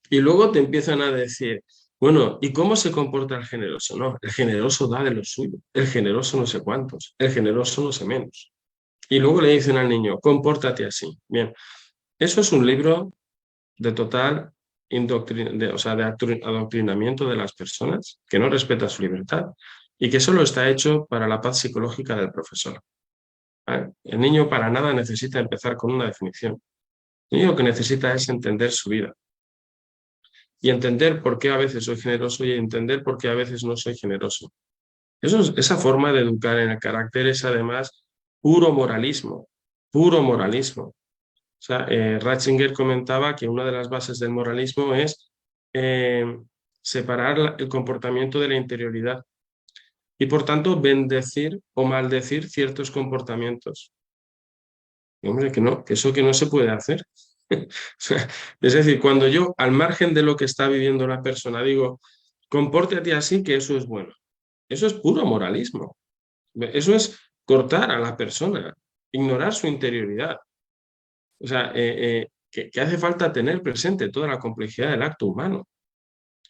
Y luego te empiezan a decir, bueno, ¿y cómo se comporta el generoso? No, el generoso da de lo suyo, el generoso no sé cuántos, el generoso no sé menos. Y luego le dicen al niño, compórtate así. Bien, eso es un libro de total de adoctrinamiento de las personas, que no respeta su libertad y que solo está hecho para la paz psicológica del profesor. ¿Vale? El niño para nada necesita empezar con una definición. El niño lo que necesita es entender su vida y entender por qué a veces soy generoso y entender por qué a veces no soy generoso. Esa forma de educar en el carácter es además puro moralismo, puro moralismo. O sea, Ratzinger comentaba que una de las bases del moralismo es separar el comportamiento de la interioridad y por tanto bendecir o maldecir ciertos comportamientos. Y, hombre, que eso que no se puede hacer. O sea, es decir, cuando yo, al margen de lo que está viviendo la persona, digo, compórtate así, que eso es bueno. Eso es puro moralismo. Eso es cortar a la persona, ignorar su interioridad. O sea, que hace falta tener presente toda la complejidad del acto humano.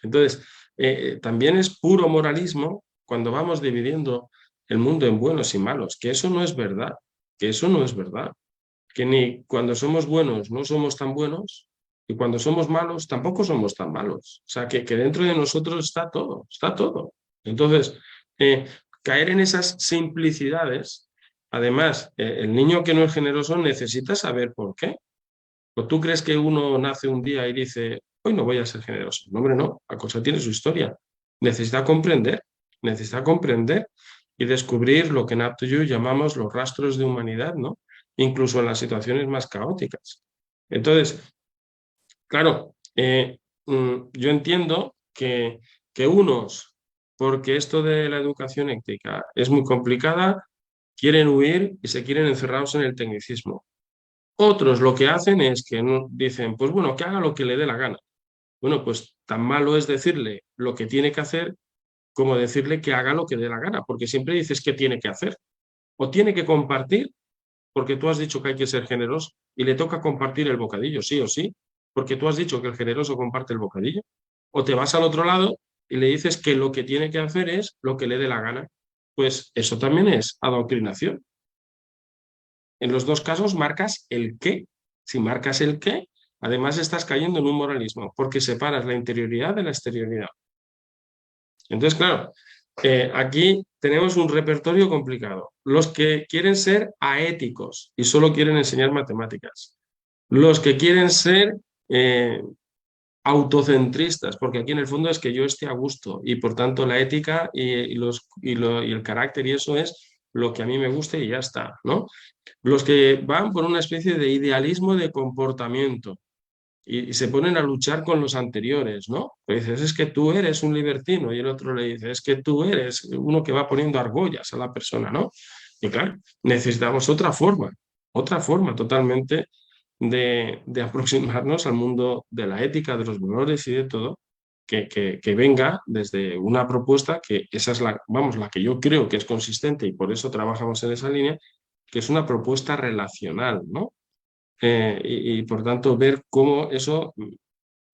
Entonces, también es puro moralismo cuando vamos dividiendo el mundo en buenos y malos, que eso no es verdad, que eso no es verdad, que ni cuando somos buenos no somos tan buenos y cuando somos malos tampoco somos tan malos. O sea, que dentro de nosotros está todo, está todo. Entonces, caer en esas simplicidades, además, el niño que no es generoso necesita saber por qué. ¿O tú crees que uno nace un día y dice, hoy no voy a ser generoso? No, hombre, no, la cosa tiene su historia. Necesita comprender y descubrir lo que en Up2You llamamos los rastros de humanidad, ¿no? Incluso en las situaciones más caóticas. Entonces, claro, yo entiendo que unos, porque esto de la educación ética es muy complicada, quieren huir y se quieren encerrados en el tecnicismo. Otros lo que hacen es que dicen, pues bueno, que haga lo que le dé la gana. Bueno, pues tan malo es decirle lo que tiene que hacer como decirle que haga lo que dé la gana, porque siempre dices que tiene que hacer. O tiene que compartir, porque tú has dicho que hay que ser generoso y le toca compartir el bocadillo, sí o sí, porque tú has dicho que el generoso comparte el bocadillo. O te vas al otro lado y le dices que lo que tiene que hacer es lo que le dé la gana. Pues eso también es adoctrinación. En los dos casos marcas el qué. Si marcas el qué, además estás cayendo en un moralismo, porque separas la interioridad de la exterioridad. Entonces, claro, aquí tenemos un repertorio complicado. Los que quieren ser aéticos y solo quieren enseñar matemáticas. Los que quieren ser autocentristas, porque aquí en el fondo es que yo esté a gusto y por tanto la ética y el carácter y eso es lo que a mí me guste y ya está, ¿no? Los que van por una especie de idealismo de comportamiento y se ponen a luchar con los anteriores, ¿no? Pues dices, es que tú eres un libertino y el otro le dice, es que tú eres uno que va poniendo argollas a la persona, ¿no? Y claro, necesitamos otra forma totalmente de aproximarnos al mundo de la ética, de los valores y de todo, que venga desde una propuesta que esa es la que yo creo que es consistente y por eso trabajamos en esa línea, que es una propuesta relacional, ¿no? Y por tanto ver cómo eso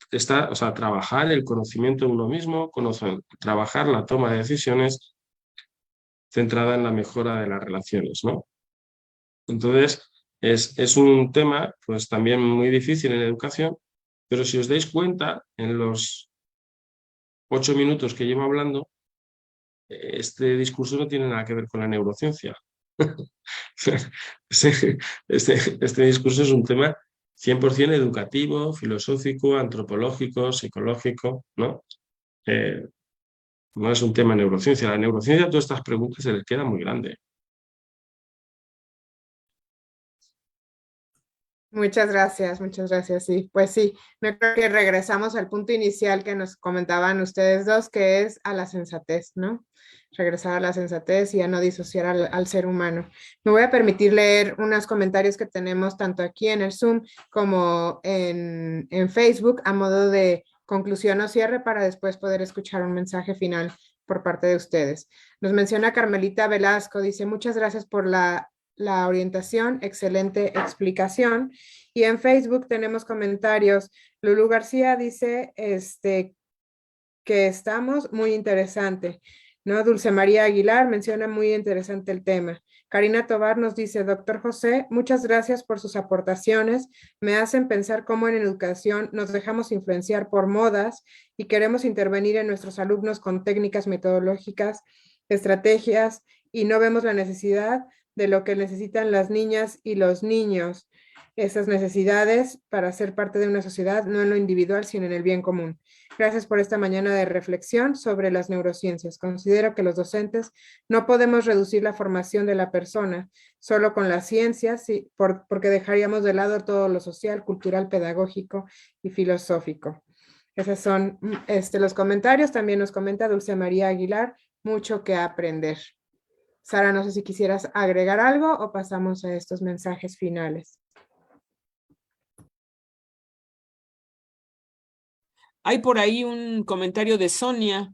está, o sea, trabajar el conocimiento de uno mismo, trabajar la toma de decisiones centrada en la mejora de las relaciones, ¿no? Entonces, es un tema pues también muy difícil en educación, pero si os dais cuenta, en los 8 minutos que llevo hablando, este discurso no tiene nada que ver con la neurociencia. Este discurso es un tema 100% educativo, filosófico, antropológico, psicológico, ¿no? No es un tema de neurociencia. La neurociencia, todas estas preguntas se les queda muy grande. Muchas gracias, sí. Pues sí, me creo que regresamos al punto inicial que nos comentaban ustedes dos, que es a la sensatez, ¿no? Regresar a la sensatez y a no disociar al ser humano. Me voy a permitir leer unos comentarios que tenemos tanto aquí en el Zoom como en Facebook a modo de conclusión o cierre para después poder escuchar un mensaje final por parte de ustedes. Nos menciona Carmelita Velasco, dice, muchas gracias por la orientación, excelente explicación. Y en Facebook tenemos comentarios. Lulu García dice que estamos muy interesante, ¿no? Dulce María Aguilar menciona muy interesante el tema. Karina Tobar nos dice, doctor José, muchas gracias por sus aportaciones. Me hacen pensar cómo en educación nos dejamos influenciar por modas y queremos intervenir en nuestros alumnos con técnicas metodológicas, estrategias y no vemos la necesidad de lo que necesitan las niñas y los niños. esas necesidades para ser parte de una sociedad, no en lo individual, sino en el bien común. Gracias por esta mañana de reflexión sobre las neurociencias. Considero que los docentes no podemos reducir la formación de la persona solo con las ciencias, porque dejaríamos de lado todo lo social, cultural, pedagógico y filosófico. Esos son los comentarios. También nos comenta Dulce María Aguilar, mucho que aprender. Sara, no sé si quisieras agregar algo o pasamos a estos mensajes finales. Hay por ahí un comentario de Sonia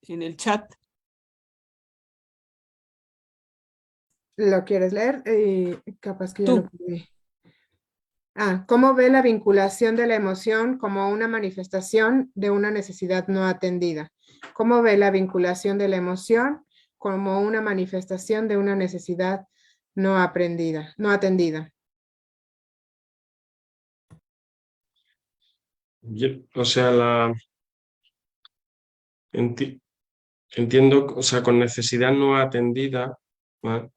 en el chat. ¿Lo quieres leer? Capaz que ya Tú. lo pude. ¿Cómo ve la vinculación de la emoción como una manifestación de una necesidad no atendida? ¿Cómo ve la vinculación de la emoción como una manifestación de una necesidad no atendida? O sea, entiendo, o sea, con necesidad no atendida, ¿vale?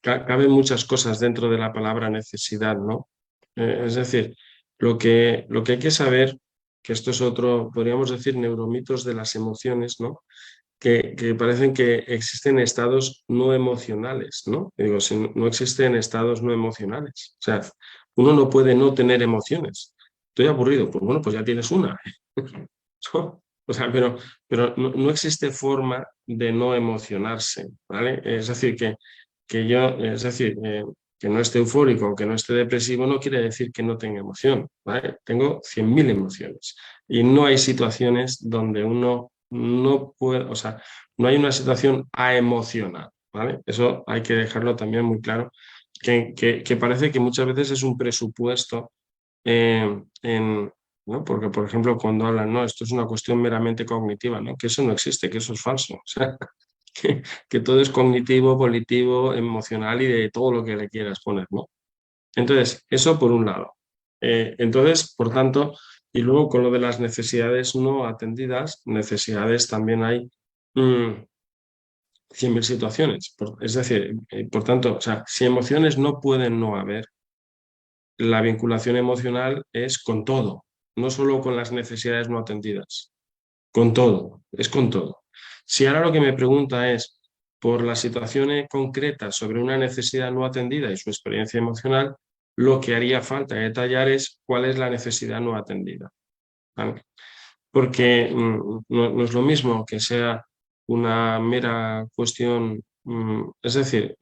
Caben muchas cosas dentro de la palabra necesidad, ¿no? Es decir, lo que hay que saber, que esto es otro, podríamos decir, neuromitos de las emociones, ¿no? Que parecen que existen estados no emocionales, ¿no? Digo, si no existen estados no emocionales. O sea, uno no puede no tener emociones. Estoy aburrido, pues bueno, pues ya tienes una. O sea, pero no existe forma de no emocionarse, ¿vale? Es decir, que no esté eufórico o que no esté depresivo no quiere decir que no tenga emoción, ¿vale? Tengo 100.000 emociones y no hay situaciones donde uno no puede, o sea, no hay una situación aemocional, ¿vale? Eso hay que dejarlo también muy claro, que parece que muchas veces es un presupuesto ¿no? Porque, por ejemplo, cuando hablan, no, esto es una cuestión meramente cognitiva, ¿no? Que eso no existe, que eso es falso. O sea, que todo es cognitivo, volitivo, emocional y de todo lo que le quieras poner, ¿no? Entonces, eso por un lado. Entonces, por tanto, y luego con lo de las necesidades no atendidas, necesidades también hay 100.000 situaciones. Es decir, por tanto, o sea, si emociones no pueden no haber, la vinculación emocional es con todo, no solo con las necesidades no atendidas, con todo, es con todo. Si ahora lo que me pregunta es por la situación concreta sobre una necesidad no atendida y su experiencia emocional, lo que haría falta detallar es cuál es la necesidad no atendida, ¿vale? Porque no es lo mismo que sea una mera cuestión, es decir,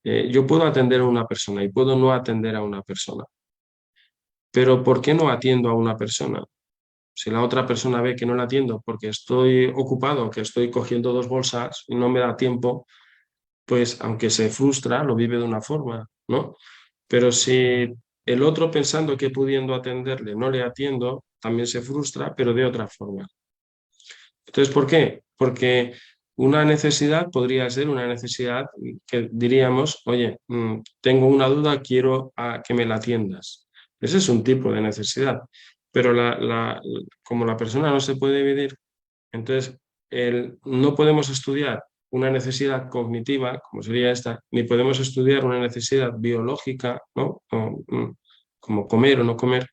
yo puedo atender a una persona y puedo no atender a una persona, pero ¿por qué no atiendo a una persona? Si la otra persona ve que no la atiendo porque estoy ocupado, que estoy cogiendo 2 bolsas y no me da tiempo, pues aunque se frustra, lo vive de una forma, ¿no? Pero si el otro pensando que pudiendo atenderle no le atiendo, también se frustra, pero de otra forma. Entonces, ¿por qué? Porque una necesidad podría ser una necesidad que diríamos, oye, tengo una duda, quiero que me la atiendas. Ese es un tipo de necesidad. Pero como la persona no se puede dividir, entonces no podemos estudiar una necesidad cognitiva, como sería esta, ni podemos estudiar una necesidad biológica, ¿no? Como comer o no comer,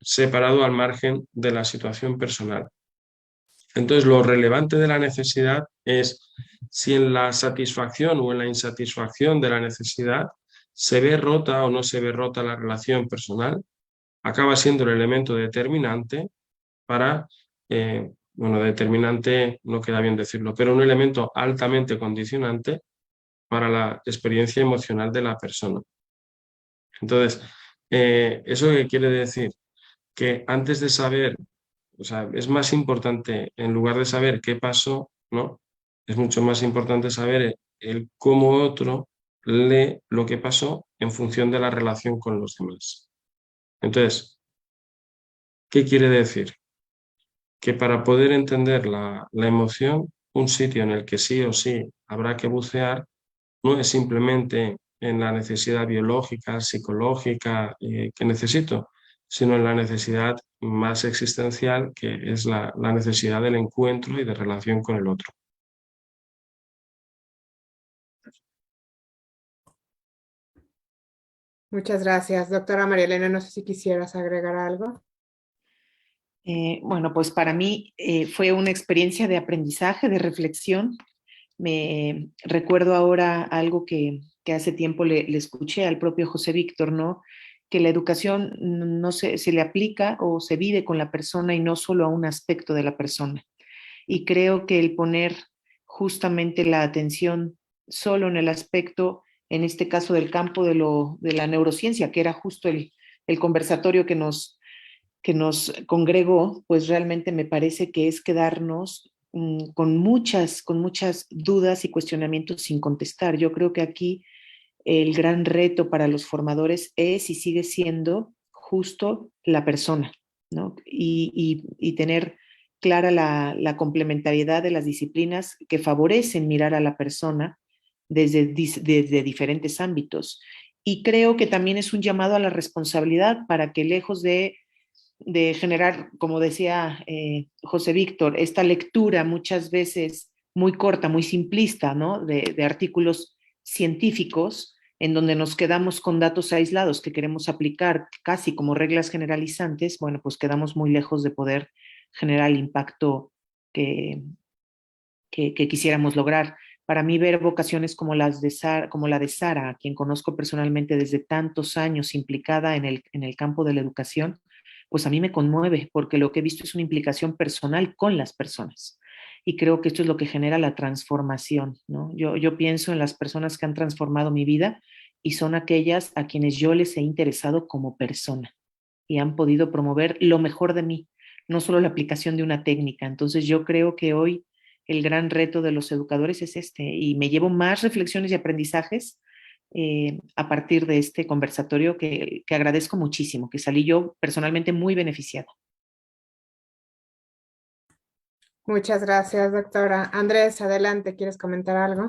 separado al margen de la situación personal. Entonces, lo relevante de la necesidad es si en la satisfacción o en la insatisfacción de la necesidad se ve rota o no se ve rota la relación personal, acaba siendo el elemento determinante para, bueno, determinante no queda bien decirlo, pero un elemento altamente condicionante para la experiencia emocional de la persona. Entonces, ¿eso qué quiere decir? Que antes de saber, o sea, es más importante, en lugar de saber qué pasó, ¿no? Es mucho más importante saber el cómo otro lee lo que pasó en función de la relación con los demás. Entonces, ¿qué quiere decir? Que para poder entender la emoción, un sitio en el que sí o sí habrá que bucear no es simplemente en la necesidad biológica, psicológica que necesito, sino en la necesidad más existencial, que es la necesidad del encuentro y de relación con el otro. Muchas gracias. Doctora María Elena, no sé si quisieras agregar algo. Bueno, pues para mí fue una experiencia de aprendizaje, de reflexión. Me recuerdo ahora algo que hace tiempo le escuché al propio José Víctor, ¿no? Que la educación no se le aplica o se vive con la persona y no solo a un aspecto de la persona. Y creo que el poner justamente la atención solo en el aspecto, en este caso del campo de la neurociencia, que era justo el conversatorio que nos congregó, pues realmente me parece que es quedarnos con muchas dudas y cuestionamientos sin contestar. Yo creo que aquí el gran reto para los formadores es y sigue siendo justo la persona, ¿no? Y tener clara la complementariedad de las disciplinas que favorecen mirar a la persona desde diferentes ámbitos. Y creo que también es un llamado a la responsabilidad para que lejos de generar, como decía José Víctor, esta lectura muchas veces muy corta, muy simplista, ¿no? De artículos científicos en donde nos quedamos con datos aislados que queremos aplicar casi como reglas generalizantes, bueno, pues quedamos muy lejos de poder generar el impacto que, que quisiéramos lograr. Para mí ver vocaciones como, como la de Sara, a quien conozco personalmente desde tantos años implicada en el campo de la educación, pues a mí me conmueve porque lo que he visto es una implicación personal con las personas. Y creo que esto es lo que genera la transformación, ¿no? Yo pienso en las personas que han transformado mi vida y son aquellas a quienes yo les he interesado como persona y han podido promover lo mejor de mí, no solo la aplicación de una técnica. Entonces yo creo que hoy el gran reto de los educadores es este y me llevo más reflexiones y aprendizajes a partir de este conversatorio que agradezco muchísimo, que salí yo personalmente muy beneficiada. Muchas gracias, doctora. Andrés, adelante, ¿quieres comentar algo?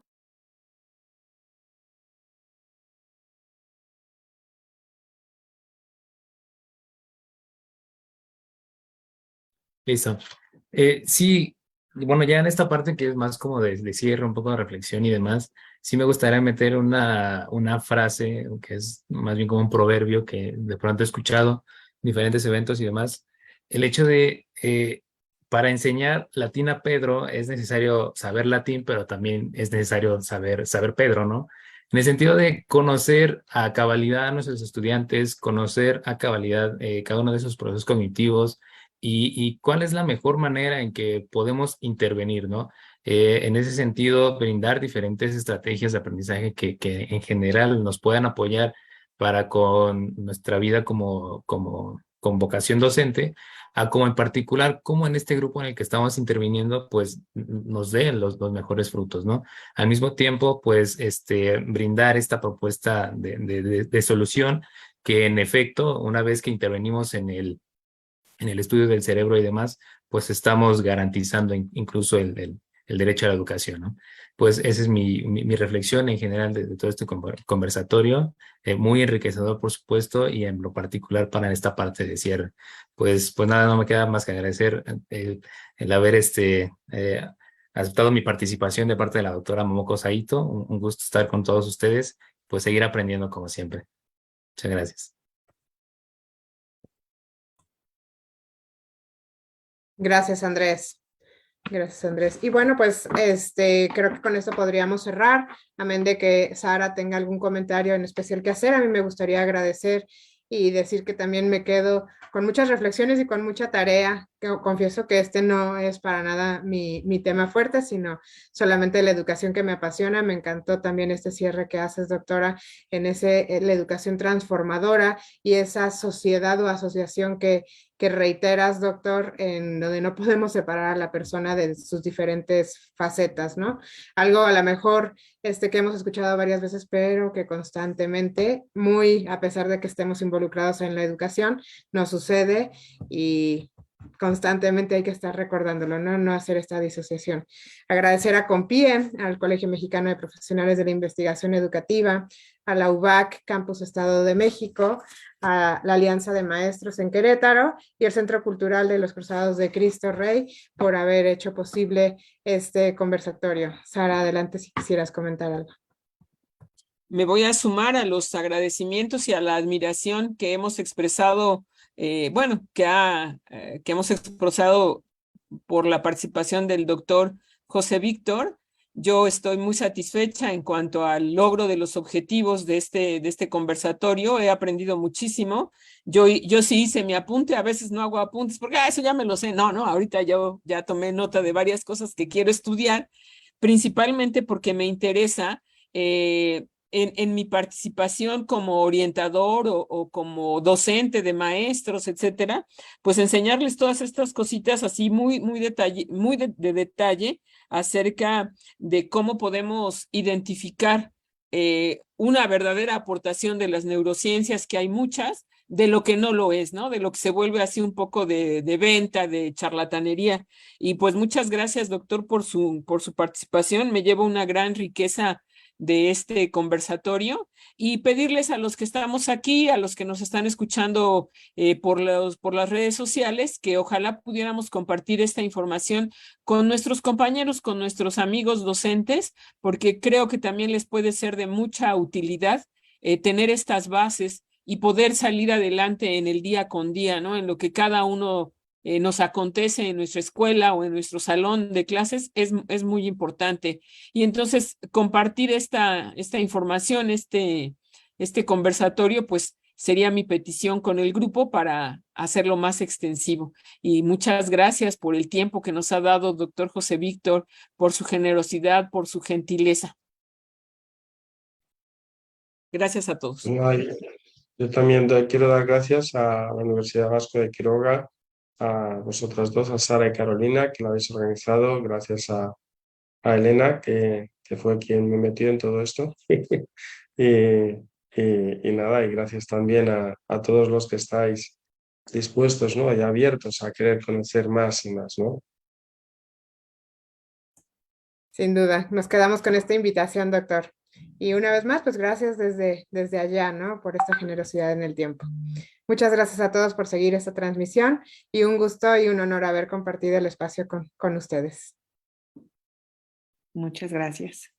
Listo. Sí, bueno, ya en esta parte que es más como de cierre, un poco de reflexión y demás, sí me gustaría meter una frase que es más bien como un proverbio que de pronto he escuchado en diferentes eventos y demás. El hecho de, para enseñar latín a Pedro es necesario saber latín, pero también es necesario saber Pedro, ¿no? En el sentido de conocer a cabalidad a nuestros estudiantes, conocer a cabalidad cada uno de esos procesos cognitivos y cuál es la mejor manera en que podemos intervenir, ¿no? En ese sentido, brindar diferentes estrategias de aprendizaje que en general nos puedan apoyar para con nuestra vida con vocación docente, a como en particular, como en este grupo en el que estamos interviniendo, pues nos den los mejores frutos, ¿no? Al mismo tiempo, pues, brindar esta propuesta de solución que en efecto, una vez que intervenimos en el estudio del cerebro y demás, pues estamos garantizando incluso el derecho a la educación, ¿no? Pues esa es mi reflexión en general de todo este conversatorio, muy enriquecedor, por supuesto, y en lo particular para esta parte de cierre. Pues nada, no me queda más que agradecer el haber aceptado mi participación de parte de la doctora Momoko Saito. Un gusto estar con todos ustedes, pues seguir aprendiendo como siempre. Muchas gracias. Gracias, Andrés. Gracias, Andrés. Y bueno, pues creo que con esto podríamos cerrar, amén de que Sara tenga algún comentario en especial que hacer. A mí me gustaría agradecer y decir que también me quedo con muchas reflexiones y con mucha tarea. Confieso que este no es para nada mi tema fuerte, sino solamente la educación que me apasiona. Me encantó también este cierre que haces, doctora, en la educación transformadora y esa sociedad o asociación que reiteras, doctor, en donde no podemos separar a la persona de sus diferentes facetas, ¿no? Algo a lo mejor que hemos escuchado varias veces, pero que constantemente, muy a pesar de que estemos involucrados en la educación, nos sucede y constantemente hay que estar recordándolo, ¿no? No hacer esta disociación. Agradecer a COMPIE, al Colegio Mexicano de Profesionales de la Investigación Educativa, a la UBAC Campus Estado de México, a la Alianza de Maestros en Querétaro y el Centro Cultural de los Cruzados de Cristo Rey por haber hecho posible este conversatorio. Sara, adelante si quisieras comentar algo. me voy a sumar a los agradecimientos y a la admiración que hemos expresado, bueno, que hemos expresado por la participación del doctor José Víctor. Yo estoy muy satisfecha en cuanto al logro de los objetivos de este conversatorio. He aprendido muchísimo. Yo sí hice mi apunte, a veces no hago apuntes porque eso ya me lo sé. No, ahorita yo ya tomé nota de varias cosas que quiero estudiar, principalmente porque me interesa en mi participación como orientador o como docente de maestros, etcétera, pues enseñarles todas estas cositas así muy de detalle acerca de cómo podemos identificar una verdadera aportación de las neurociencias, que hay muchas, de lo que no lo es, ¿no? De lo que se vuelve así un poco de venta, de charlatanería. Y pues muchas gracias, doctor, por su participación. Me llevo una gran riqueza de este conversatorio y pedirles a los que estamos aquí, a los que nos están escuchando por las redes sociales, que ojalá pudiéramos compartir esta información con nuestros compañeros, con nuestros amigos docentes, porque creo que también les puede ser de mucha utilidad tener estas bases y poder salir adelante en el día con día, ¿no? En lo que cada uno nos acontece en nuestra escuela o en nuestro salón de clases es muy importante. Y entonces compartir esta información, este conversatorio, pues sería mi petición con el grupo para hacerlo más extensivo. Y muchas gracias por el tiempo que nos ha dado, doctor José Víctor, por su generosidad, por su gentileza. Gracias a todos. Yo también quiero dar gracias a la Universidad Vasco de Quiroga, a vosotras dos, a Sara y Carolina, que lo habéis organizado, gracias a Elena, que fue quien me metió en todo esto. y nada, y gracias también a todos los que estáis dispuestos, ¿no? Y abiertos a querer conocer más y más, ¿no? Sin duda, nos quedamos con esta invitación, doctor. Y una vez más, pues gracias desde allá, ¿no? Por esta generosidad en el tiempo. Muchas gracias a todos por seguir esta transmisión y un gusto y un honor haber compartido el espacio con ustedes. Muchas gracias.